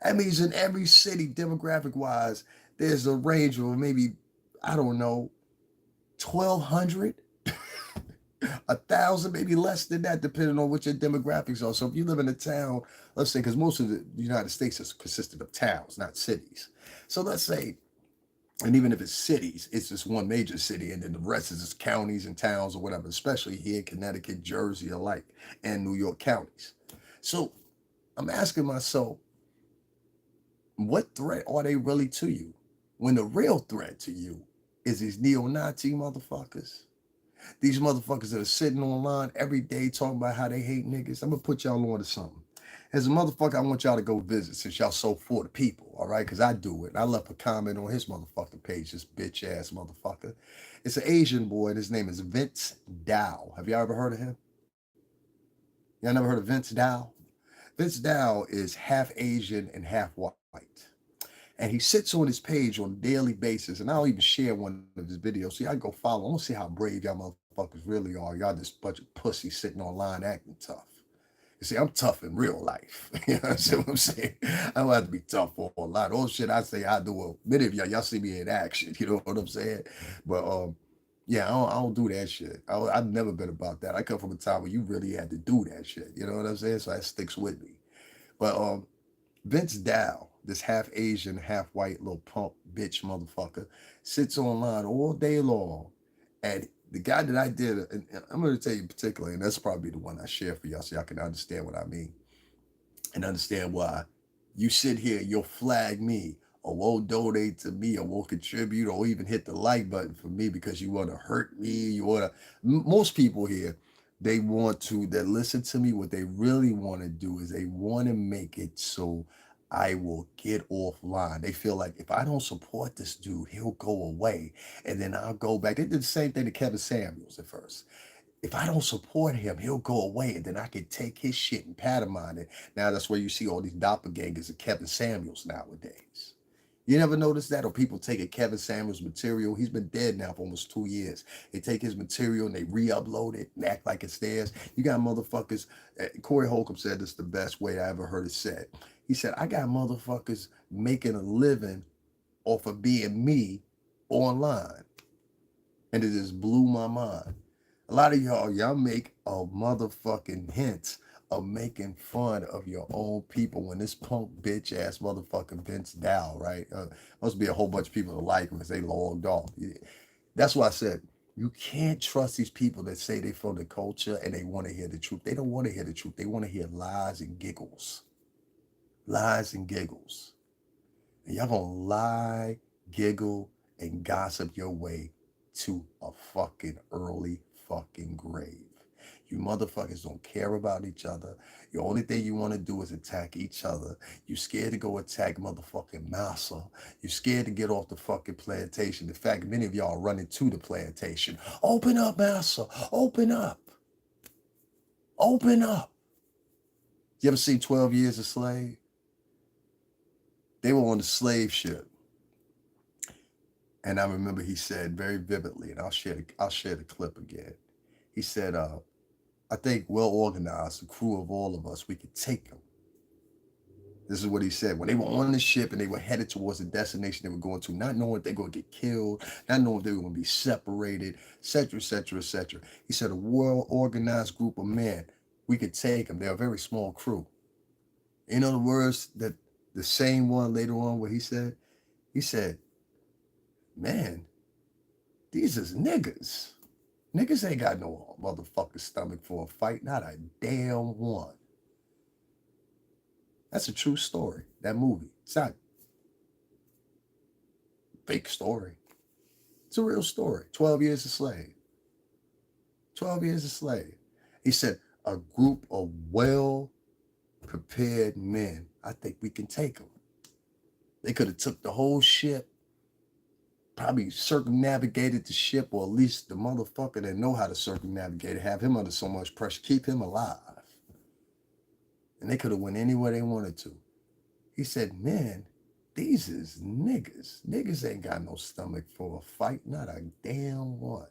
That means in every city, demographic wise, there's a range of maybe, I don't know, 1,200, 1,000, maybe less than that, depending on what your demographics are. So if you live in a town, let's say, because most of the United States is consisted of towns, not cities. So let's say, and even if it's cities, it's just one major city, and then the rest is just counties and towns or whatever, especially here in Connecticut, Jersey alike, and New York counties. So I'm asking myself, what threat are they really to you? When the real threat to you is these neo-Nazi motherfuckers. These motherfuckers that are sitting online every day talking about how they hate niggas. I'm gonna put y'all on to something. As a motherfucker, I want y'all to go visit since y'all so for the people, all right? Because I do it. I left a comment on his motherfucking page, this bitch ass motherfucker. It's an Asian boy, and his name is Vince Dow. Have y'all ever heard of him? Y'all never heard of Vince Dow? Vince Dow is half Asian and half white. And he sits on his page on a daily basis, and I'll even share one of his videos. So y'all go follow. I want to see how brave y'all motherfuckers really are. Y'all just bunch of pussies sitting online acting tough. You see, I'm tough in real life. You know what I'm saying? I don't have to be tough for a lot. All shit I say, I do. Well, many of y'all see me in action. You know what I'm saying? But yeah, I don't do that shit. I've never been about that. I come from a time where you really had to do that shit. You know what I'm saying? So that sticks with me. But Vince Dow, this half Asian, half white little punk bitch motherfucker, sits online all day long. And the guy that I did, and I'm going to tell you particularly, and that's probably the one I share for y'all so y'all can understand what I mean and understand why you sit here, you'll flag me or won't donate to me or won't contribute or even hit the like button for me because you want to hurt me. You want to, most people here, they want to, that listen to me, what they really want to do is they want to make it so I will get offline. They feel like if I don't support this dude, he'll go away. And then I'll go back. They did the same thing to Kevin Samuels at first. If I don't support him, he'll go away, and then I can take his shit and pat him on it. Now that's where you see all these doppelgangers of Kevin Samuels nowadays. You never noticed that? Or people taking Kevin Samuels material. He's been dead now for almost 2 years. They take his material and they re-upload it and act like it's theirs. You got motherfuckers. Corey Holcomb said this the best way I ever heard it said. He said, I got motherfuckers making a living off of being me online. And it just blew my mind. A lot of y'all make a motherfucking hint of making fun of your own people when this punk bitch ass motherfucking Vince Dow, right? Must be a whole bunch of people that like him because they logged off. That's why I said you can't trust these people that say they from the culture and they want to hear the truth. They don't want to hear the truth. They want to hear lies and giggles. Lies and giggles. And y'all gonna lie, giggle, and gossip your way to a fucking early fucking grave. You motherfuckers don't care about each other. The only thing you want to do is attack each other. You scared to go attack motherfucking Massa. You scared to get off the fucking plantation. In fact, many of y'all are running to the plantation. Open up, Massa. Open up. Open up. You ever seen 12 Years a Slave? They were on the slave ship. And I remember he said very vividly, and I'll share the clip again. He said, I think well organized, a crew of all of us, we could take them. This is what he said. When they were on the ship and they were headed towards the destination they were going to, not knowing if they're going to get killed, not knowing if they were going to be separated, etc., etc., etc. He said, a well organized group of men, we could take them. They're a very small crew. In other words, that the same one later on where he said, man, these is niggas. Niggas ain't got no motherfucking stomach for a fight, not a damn one. That's a true story. That movie. It's not a fake story. It's a real story. 12 years a slave. 12 years a slave. He said, a group of well prepared men, I think we can take them. They could have took the whole ship, probably circumnavigated the ship, or at least the motherfucker that know how to circumnavigate it, have him under so much pressure, keep him alive. And they could have went anywhere they wanted to. He said, man, these is niggas. Niggas ain't got no stomach for a fight, not a damn one.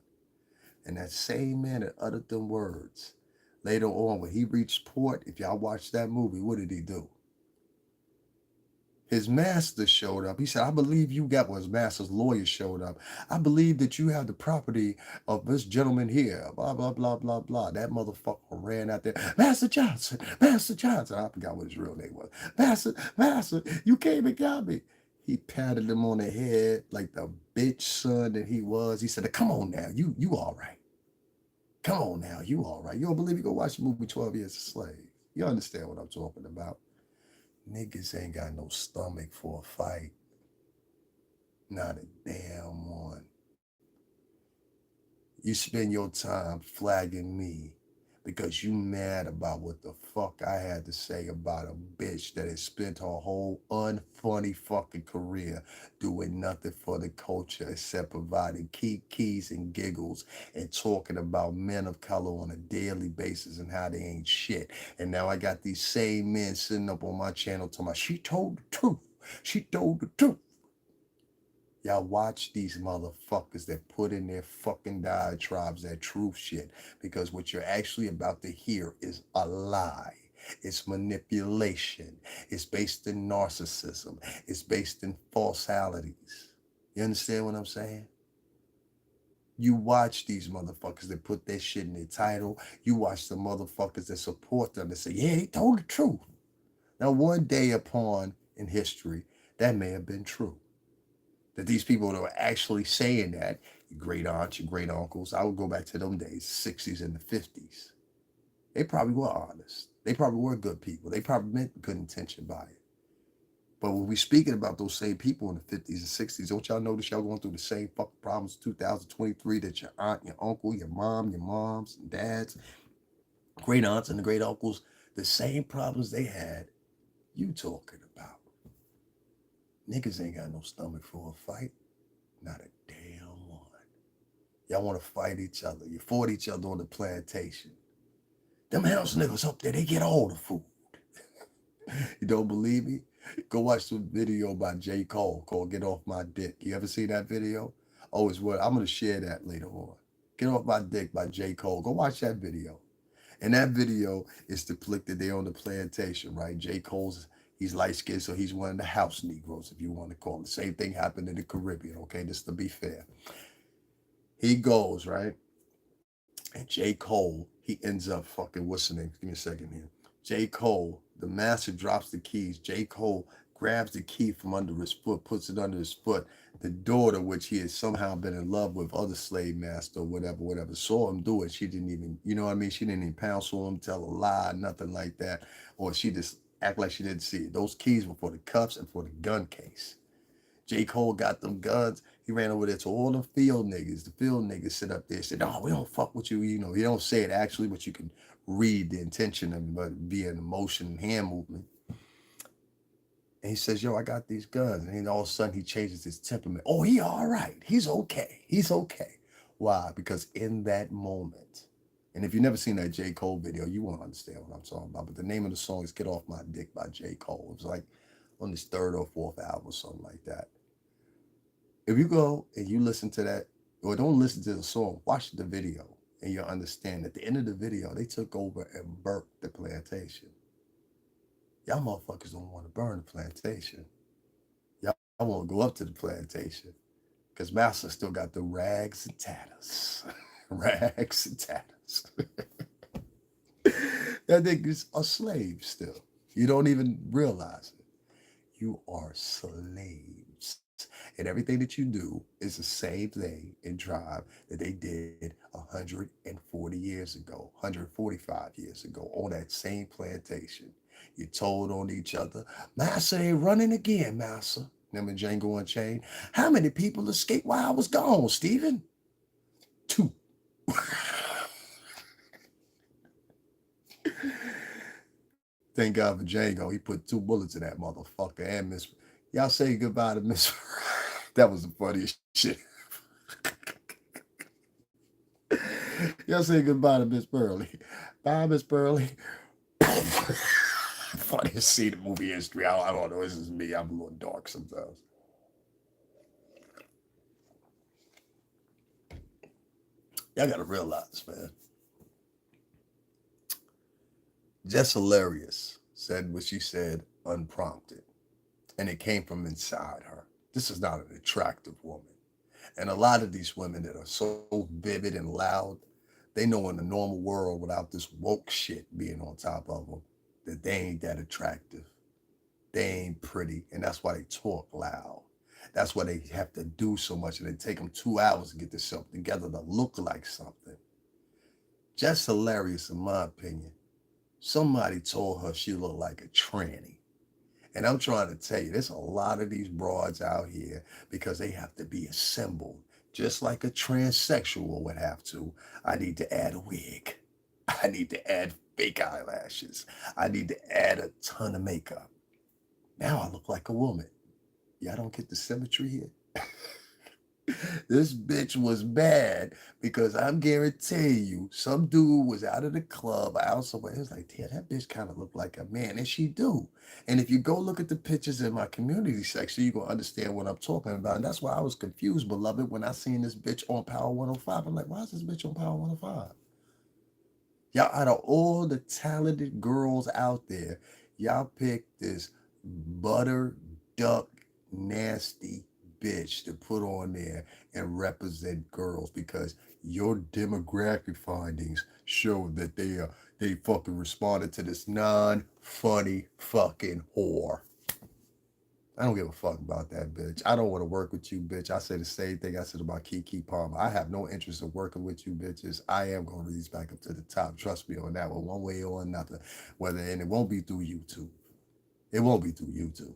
And that same man that uttered them words, later on, when he reached port, if y'all watch that movie, what did he do? His master showed up. He said, I believe you got, well, his master's lawyer showed up. I believe that you have the property of this gentleman here. Blah, blah, blah, blah, blah. That motherfucker ran out there. Master Johnson, Master Johnson. I forgot what his real name was. Master, you came and got me. He patted him on the head like the bitch son that he was. He said, come on now, you all right. Come on now, you all right. You don't believe me? Go watch the movie 12 Years a Slave. You understand what I'm talking about. Niggas ain't got no stomach for a fight. Not a damn one. You spend your time flagging me because you mad about what the fuck I had to say about a bitch that has spent her whole unfunny fucking career doing nothing for the culture except providing keys and giggles and talking about men of color on a daily basis and how they ain't shit. And now I got these same men sitting up on my channel talking about she told the truth. She told the truth. Y'all watch these motherfuckers that put in their fucking diatribes that truth shit, because what you're actually about to hear is a lie. It's manipulation. It's based in narcissism. It's based in falsalities. You understand what I'm saying? You watch these motherfuckers that put that shit in their title. You watch the motherfuckers that support them that say, yeah, he told the truth. Now, one day upon in history, that may have been true. That these people that were actually saying that, your great aunts, your great uncles, I would go back to them days, 60s and the 50s. They probably were honest. They probably were good people. They probably meant good intention by it. But when we speaking about those same people in the 50s and 60s, don't y'all notice y'all going through the same fucking problems 2023 that your aunt, your uncle, your moms and dads, great aunts and the great uncles, the same problems they had, you talking about. Niggas ain't got no stomach for a fight. Not a damn one. Y'all want to fight each other. You fought each other on the plantation. Them house niggas up there, they get all the food. You don't believe me? Go watch the video by J. Cole called Get Off My Dick. You ever see that video? Oh, it's what? I'm going to share that later on. Get Off My Dick by J. Cole. Go watch that video. And that video is depicted there on the plantation, right? J. Cole's, he's light skinned, so he's one of the house Negroes, if you want to call him. The same thing happened in the Caribbean, okay? Just to be fair. He goes, right? And J. Cole, he ends up fucking, what's the name? Give me a second here. J. Cole, the master drops the keys. J. Cole grabs the key from under his foot, puts it under his foot. The daughter, which he had somehow been in love with, other slave master or whatever, saw him do it. She didn't even, you know what I mean? She didn't even counsel him, tell a lie, nothing like that. Or she just act like she didn't see it. Those keys were for the cuffs and for the gun case. J. Cole got them guns. He ran over there to all the field niggas. The field niggas sit up there and said, no, we don't fuck with you. You know, he don't say it actually, but you can read the intention of it via an emotion and hand movement. And he says, yo, I got these guns. And then all of a sudden he changes his temperament. Oh, he all right. He's okay. He's okay. Why? Because in that moment, and if you've never seen that J. Cole video, you won't understand what I'm talking about. But the name of the song is Get Off My Dick by J. Cole. It was like on his third or fourth album or something like that. If you go and you listen to that, or don't listen to the song, watch the video, and you'll understand at the end of the video, they took over and burnt the plantation. Y'all motherfuckers don't want to burn the plantation. Y'all want to go up to the plantation. Because Master still got the rags and tatters. Rags and tatters. That nigga's a slave still. You don't even realize it. You are slaves. And everything that you do is the same thing in drive that they did 140 years ago, 145 years ago on that same plantation. You told on each other, Massa ain't running again, Massa. Remember Django Unchained? How many people escaped while I was gone, Stephen? Two. Thank God for Django. He put two bullets in that motherfucker and Miss. Y'all say goodbye to Miss. That was the funniest shit. Y'all say goodbye to Miss Pearly. Bye, Miss Pearly. Funniest scene in movie history. I don't know. This is me. I'm a little dark sometimes. Y'all gotta realize, man. Jess Hilarious said what she said unprompted, and it came from inside her. This is not an attractive woman. And a lot of these women that are so vivid and loud, they know in the normal world without this woke shit being on top of them that they ain't that attractive. They ain't pretty. And that's why they talk loud. That's why they have to do so much. And it take them 2 hours to get themselves together to look like something. Just hilarious, in my opinion. Somebody told her she looked like a tranny. And I'm trying to tell you, there's a lot of these broads out here because they have to be assembled, just like a transsexual would have to. I need to add a wig. I need to add fake eyelashes. I need to add a ton of makeup. Now I look like a woman. Y'all don't get the symmetry here. This bitch was bad because I'm guaranteeing you, some dude was out of the club, out somewhere. It was like, damn, that bitch kind of looked like a man, and she do. And if you go look at the pictures in my community section, you're gonna understand what I'm talking about. And that's why I was confused, beloved, when I seen this bitch on Power 105. I'm like, why is this bitch on Power 105? Y'all, out of all the talented girls out there, y'all picked this butter duck nasty bitch to put on there and represent girls because your demographic findings show that they fucking responded to this non-funny fucking whore. I don't give a fuck about that bitch. I don't want to work with you, bitch. I say the same thing I said about Kiki Palmer. I have no interest in working with you, bitches. I am going to reach back up to the top. Trust me on that one way or another. Whether, and it won't be through YouTube. It won't be through YouTube.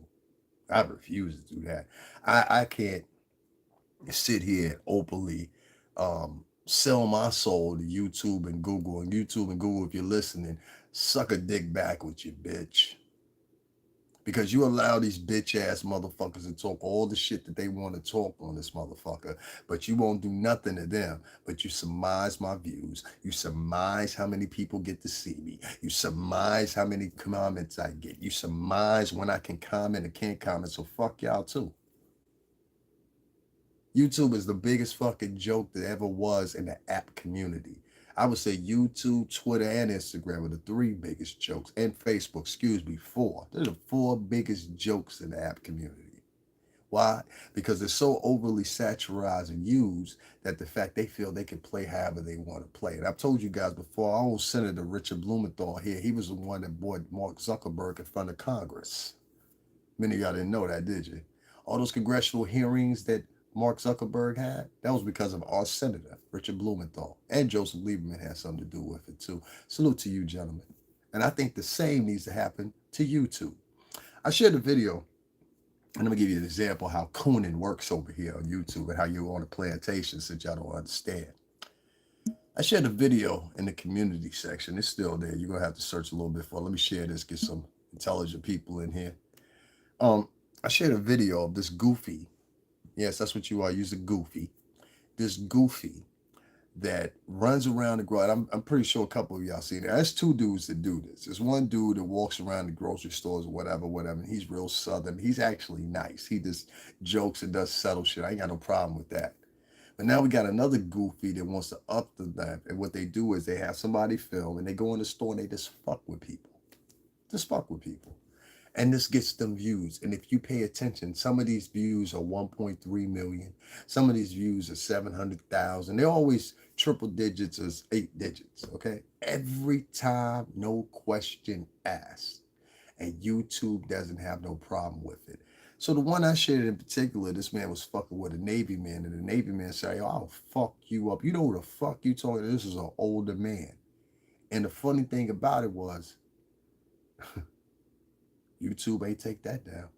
I refuse to do that. I can't sit here and openly sell my soul to YouTube and Google. And YouTube and Google, if you're listening, suck a dick back with you, bitch, because you allow these bitch ass motherfuckers to talk all the shit that they want to talk on this motherfucker, but you won't do nothing to them. But you surmise my views. You surmise how many people get to see me. You surmise how many comments I get. You surmise when I can comment or can't comment. So fuck y'all too. YouTube is the biggest fucking joke that ever was in the app community. I would say YouTube, Twitter, and Instagram are the three biggest jokes, and Facebook, excuse me, four. They're the four biggest jokes in the app community. Why? Because they're so overly satirized and used that the fact they feel they can play however they want to play. And I've told you guys before, our own Senator Richard Blumenthal here, he was the one that brought Mark Zuckerberg in front of Congress. Many of y'all didn't know that, did you? All those congressional hearings that Mark Zuckerberg had, that was because of our senator, Richard Blumenthal. And Joseph Lieberman had something to do with it too. Salute to you, gentlemen. And I think the same needs to happen to you too. I shared a video, and I'm gonna give you an example how cooning works over here on YouTube and how you're on a plantation since y'all don't understand. I shared a video in the community section. It's still there. You're gonna have to search a little bit for it. Let me share this, get some intelligent people in here. Um, I shared a video of this goofy. Yes, that's what you are. Use a goofy. This goofy that runs around the grocery. I'm pretty sure a couple of y'all seen it. There's two dudes that do this. There's one dude that walks around the grocery stores or whatever, whatever. And he's real southern. He's actually nice. He just jokes and does subtle shit. I ain't got no problem with that. But now we got another goofy that wants to up the that. And what they do is they have somebody film and they go in the store and they just fuck with people. Just fuck with people. And this gets them views. And if you pay attention, some of these views are 1.3 million. Some of these views are 700,000. They're always triple digits as 8 digits, okay? Every time, no question asked. And YouTube doesn't have no problem with it. So the one I shared in particular, this man was fucking with a Navy man, and the Navy man said, "Yo, I'll fuck you up. You know who the fuck you talking to? This is an older man." And the funny thing about it was, YouTube ain't take that down.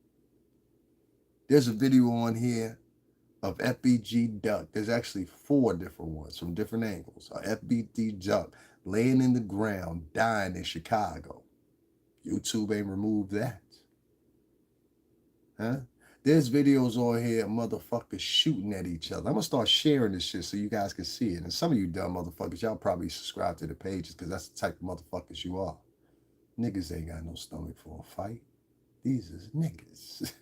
There's a video on here of FBG Duck. There's actually four different ones from different angles. A FBG Duck laying in the ground, dying in Chicago. YouTube ain't removed that. Huh? There's videos on here of motherfuckers shooting at each other. I'm gonna start sharing this shit so you guys can see it. And some of you dumb motherfuckers, y'all probably subscribe to the pages because that's the type of motherfuckers you are. Niggas ain't got no stomach for a fight. These is niggas.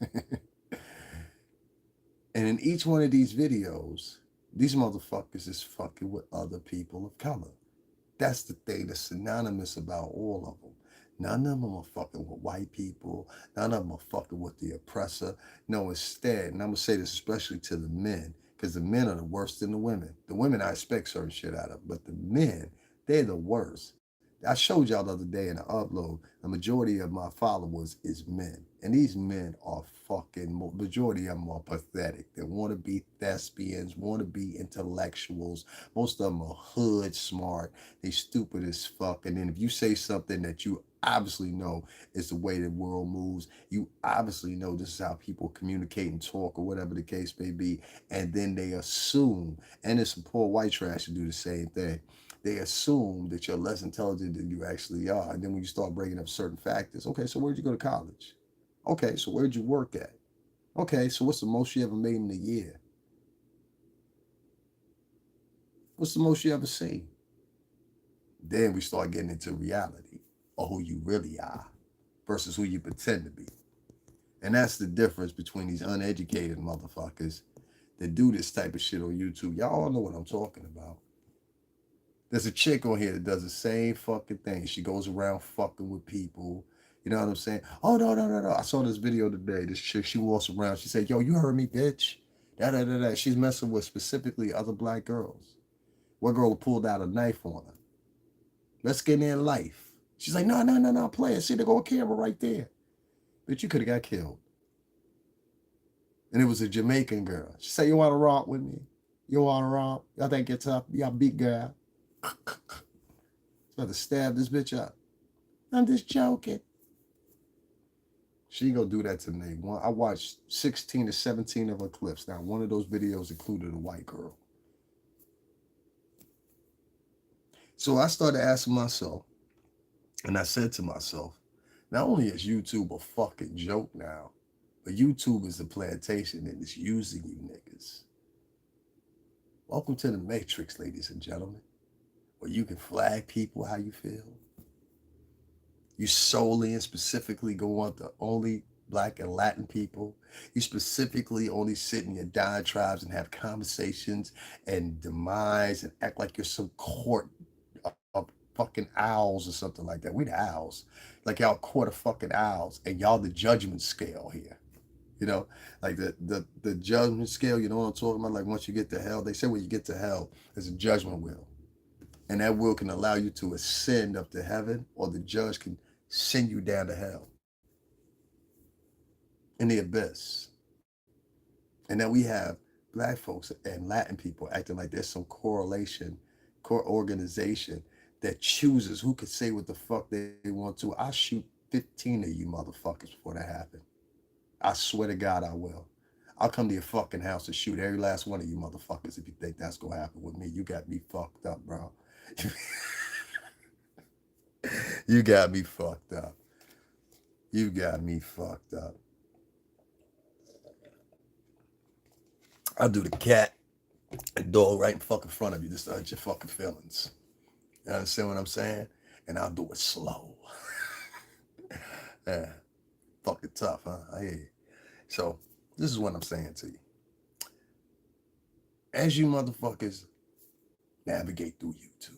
And in each one of these videos, these motherfuckers is fucking with other people of color. That's the thing that's synonymous about all of them. None of them are fucking with white people. None of them are fucking with the oppressor. No, instead, and I'm going to say this especially to the men, because the men are the worst than the women. The women, I expect certain shit out of, but the men, they're the worst. I showed y'all the other day in the upload, the majority of my followers is men. And these men are fucking, majority of them are pathetic. They want to be thespians, want to be intellectuals. Most of them are hood smart. They stupid as fuck. And then if you say something that you obviously know is the way the world moves, you obviously know this is how people communicate and talk or whatever the case may be, and then they assume, and there's some poor white trash to do the same thing. They assume that you're less intelligent than you actually are. And then when you start bringing up certain factors, okay, so where'd you go to college? Okay, so where'd you work at? Okay, so what's the most you ever made in a year? What's the most you ever seen? Then we start getting into reality or who you really are versus who you pretend to be. And that's the difference between these uneducated motherfuckers that do this type of shit on YouTube. Y'all all know what I'm talking about. There's a chick on here that does the same fucking thing. She goes around fucking with people. You know what I'm saying? Oh, no, no, no, no. I saw this video today. This chick, she walks around. She said, yo, you heard me, bitch. Da, da, da, da. She's messing with specifically other black girls. One girl pulled out a knife on her. Let's get in life. She's like, no, no, no, no, play it. See, there go a camera right there. Bitch, you could have got killed. And it was a Jamaican girl. She said, you want to rock with me? You want to rock? Y'all think it's up? Y'all big girl. About to stab this bitch up. I'm just joking. She gonna do that to me. I watched 16 to 17 of her clips. Now, one of those videos included a white girl. So I started asking myself, and I said to myself, not only is YouTube a fucking joke now, but YouTube is a plantation and it's using you niggas. Welcome to the Matrix, ladies and gentlemen, where you can flag people how you feel. You solely and specifically go on to only Black and Latin people. You specifically only sit in your diatribes and have conversations and demise and act like you're some court of fucking owls or something like that. We the owls. Like y'all court of fucking owls and y'all the judgment scale here. You know, like the judgment scale, you know what I'm talking about? Like once you get to hell, they say when you get to hell, there's a judgment wheel. And that will can allow you to ascend up to heaven, or the judge can send you down to hell in the abyss. And then we have black folks and Latin people acting like there's some correlation, core organization that chooses who could say what the fuck they want to. I shoot 15 of you motherfuckers before that happens. I swear to God, I will. I'll come to your fucking house and shoot every last one of you motherfuckers if you think that's gonna happen with me. You got me fucked up, bro. You got me fucked up. You got me fucked up. I'll do the cat and dog right in fucking front of you just to hurt your fucking feelings. You understand what I'm saying? And I'll do it slow. Yeah. Fucking tough, huh? I hear you. So, this is what I'm saying to you. As you motherfuckers navigate through YouTube,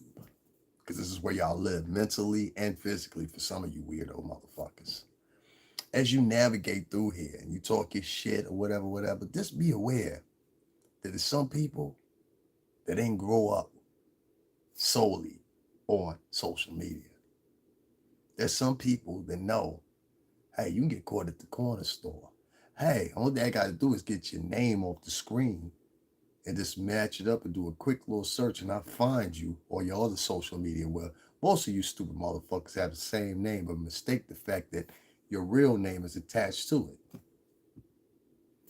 because this is where y'all live mentally and physically for some of you weirdo motherfuckers. As you navigate through here and you talk your shit or whatever, just be aware that there's some people that didn't grow up solely on social media. There's some people that know, hey, you can get caught at the corner store. Hey, all thing I got to do is get your name off the screen and just match it up and do a quick little search, and I find you or your other social media. Well, most of you stupid motherfuckers have the same name, but mistake the fact that your real name is attached to it.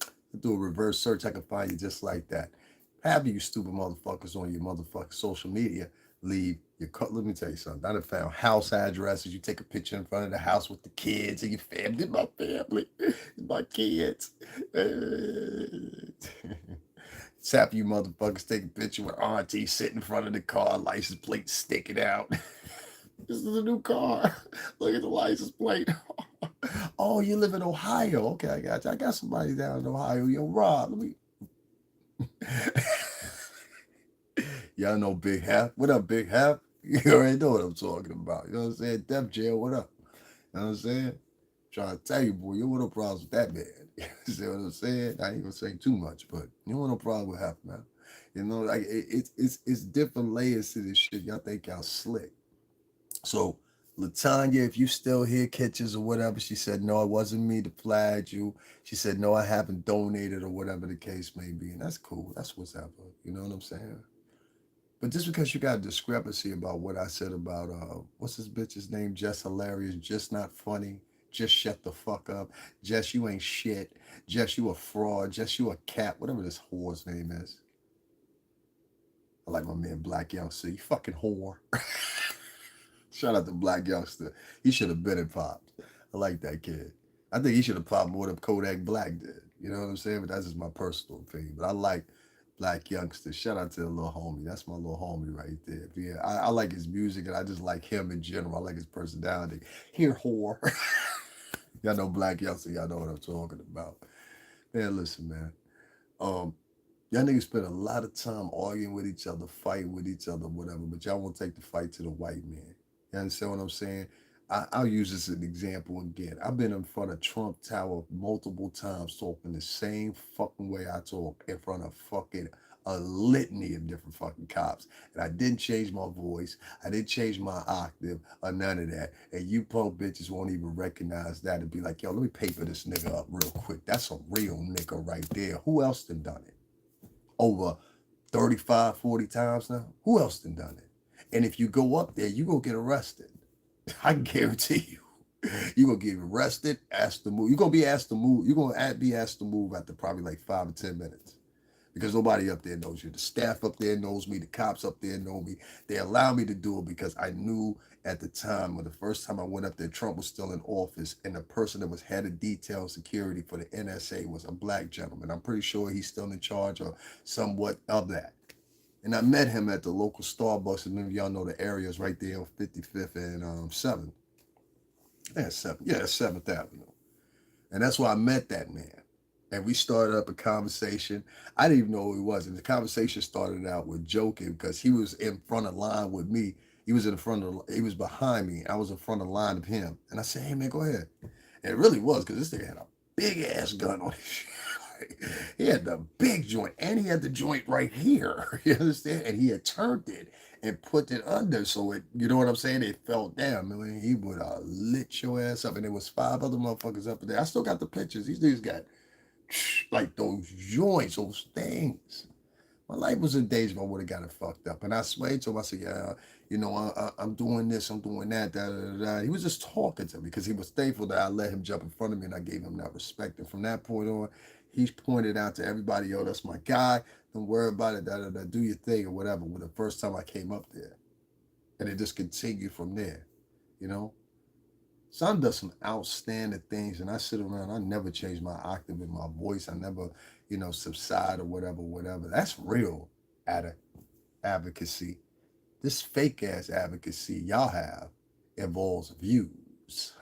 I do a reverse search, I can find you just like that. Have you stupid motherfuckers on your motherfucking social media leave your let me tell you something. I done found house addresses. You take a picture in front of the house with the kids and your family. My family. My kids. Sap you motherfuckers take a picture with auntie sitting in front of the car, license plate sticking out. This is a new car. Look at the license plate. Oh, you live in Ohio. Okay, I got you. I got somebody down in Ohio. Yo, Rob, let me. Y'all know Big Half. What up, Big Half? You already know what I'm talking about. You know what I'm saying? Def Jail, what up? You know what I'm saying? Trying to tell you, boy, you want no problems with that man. You see what I'm saying? I ain't gonna say too much, but you want no problem with Half, man. You know, like it's different layers to this shit. Y'all think y'all slick. So Latanya, if you still hear catches or whatever, she said, no, it wasn't me to flag you. She said, no, I haven't donated or whatever the case may be. And that's cool. That's what's happening. You know what I'm saying? But just because you got a discrepancy about what I said about what's this bitch's name? Jess hilarious, just not funny. Just shut the fuck up. Jess, you ain't shit. Jess, you a fraud. Jess, you a cat. Whatever this whore's name is. I like my man Black Youngster. You fucking whore. Shout out to Black Youngster. He should have been in Pops. I like that kid. I think he should have popped more than Kodak Black did. You know what I'm saying? But that's just my personal opinion. But I like Black Youngster. Shout out to the little homie. That's my little homie right there. But yeah, I like his music and I just like him in general. I like his personality. Here, whore. Y'all know Black Youngster. Y'all know what I'm talking about. Man, listen, man. Um, Y'all niggas spend a lot of time arguing with each other, fighting with each other, whatever, but y'all won't take the fight to the white man. You understand what I'm saying? I'll use this as an example again. I've been in front of Trump Tower multiple times talking the same fucking way I talk in front of fucking a litany of different fucking cops. And I didn't change my voice. I didn't change my octave or none of that. And you punk bitches won't even recognize that and be like, yo, let me paper this nigga up real quick. That's a real nigga right there. Who else done done it? Over 35, 40 times now. Who else done it? And if you go up there, you gonna get arrested. I can guarantee you. You're gonna get arrested, asked to move. You're gonna be asked to move. You're gonna be asked to move after probably like 5 or 10 minutes. Because nobody up there knows you. The staff up there knows me. The cops up there know me. They allow me to do it because I knew at the time, when the first time I went up there, Trump was still in office, and the person that was head of detail security for the NSA was a black gentleman. I'm pretty sure he's still in charge or somewhat of that. And I met him at the local Starbucks, and many of y'all know the areas right there on 55th and 7th. Yeah, 7th. Yeah, 7th Avenue. And that's where I met that man. And we started up a conversation. I didn't even know who he was. And the conversation started out with joking because he was in front of line with me. He was behind me. I was in front of line of him. And I said, hey man, go ahead. And it really was because this nigga had a big ass gun on his he had the big joint and he had the joint right here. You understand? And he had turned it and put it under so it, you know what I'm saying? It fell down. I mean, he would lit your ass up. And there was 5 other motherfuckers up there. I still got the pictures. These dudes got like those joints, those things. My life was in danger if I would have got it fucked up. And I swear to him, I said, yeah, you know, I'm doing this, I'm doing that, da, da, da. He was just talking to me because he was thankful that I let him jump in front of me and I gave him that respect. And from that point on, he's pointed out to everybody, yo, that's my guy. Don't worry about it, da, da, da. Do your thing or whatever. When the first time I came up there. And it just continued from there, you know? Son does some outstanding things, and I sit around. I never change my octave in my voice. I never, you know, subside or whatever, whatever. That's real advocacy. This fake ass advocacy y'all have involves views.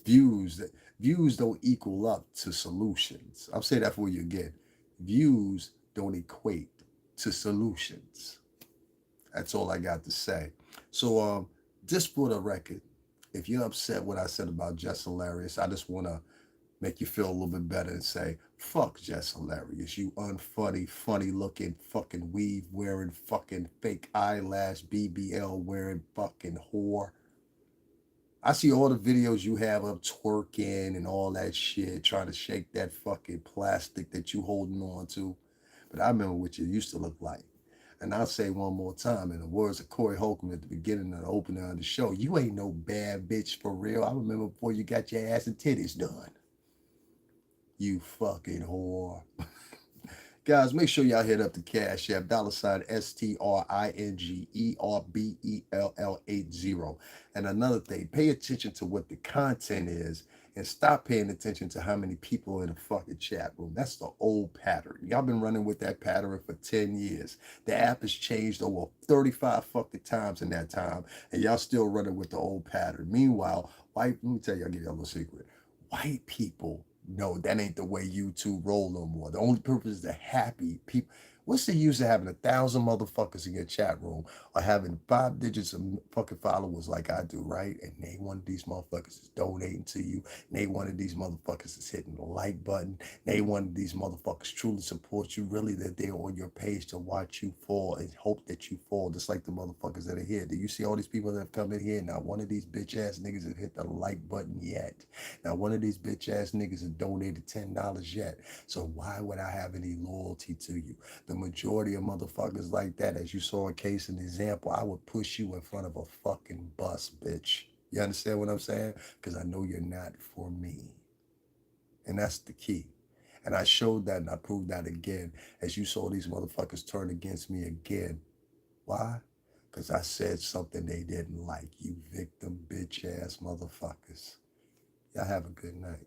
Views don't equal up to solutions. I'll say that for you again. Views don't equate to solutions. That's all I got to say. So just for the record, if you're upset what I said about Jess Hilarious, I just want to make you feel a little bit better and say, fuck Jess Hilarious, you unfunny, funny looking, fucking weave wearing, fucking fake eyelash, BBL wearing fucking whore. I see all the videos you have of twerking and all that shit, trying to shake that fucking plastic that you holding on to. But I remember what you used to look like. And I'll say one more time, in the words of Corey Holcomb at the beginning of the opening of the show, you ain't no bad bitch for real. I remember before you got your ass and titties done. You fucking whore. Guys, make sure y'all hit up the Cash App, $ STRINGERBELL80. And another thing, pay attention to what the content is and stop paying attention to how many people in the fucking chat room. That's the old pattern. Y'all been running with that pattern for 10 years. The app has changed over 35 fucking times in that time, and y'all still running with the old pattern. Meanwhile, let me tell you, I'll give you a little secret. White people, no, that ain't the way YouTube roll no more. The only purpose is to happy people. What's the use of having 1,000 motherfuckers in your chat room or having 5 digits of fucking followers like I do, right? And they one of these motherfuckers is donating to you. They one of these motherfuckers is hitting the like button. They one of these motherfuckers truly support you. Really, that they're on your page to watch you fall and hope that you fall, just like the motherfuckers that are here. Do you see all these people that have come in here? Not one of these bitch ass niggas have hit the like button yet. Now, one of these bitch ass niggas have donated $10 yet. So why would I have any loyalty to you? The majority of motherfuckers like that, as you saw a case and example, I would push you in front of a fucking bus, bitch. You understand what I'm saying? Because I know you're not for me. And that's the key. And I showed that and I proved that again as you saw these motherfuckers turn against me again. Why? Because I said something they didn't like. You victim bitch ass motherfuckers. Y'all have a good night.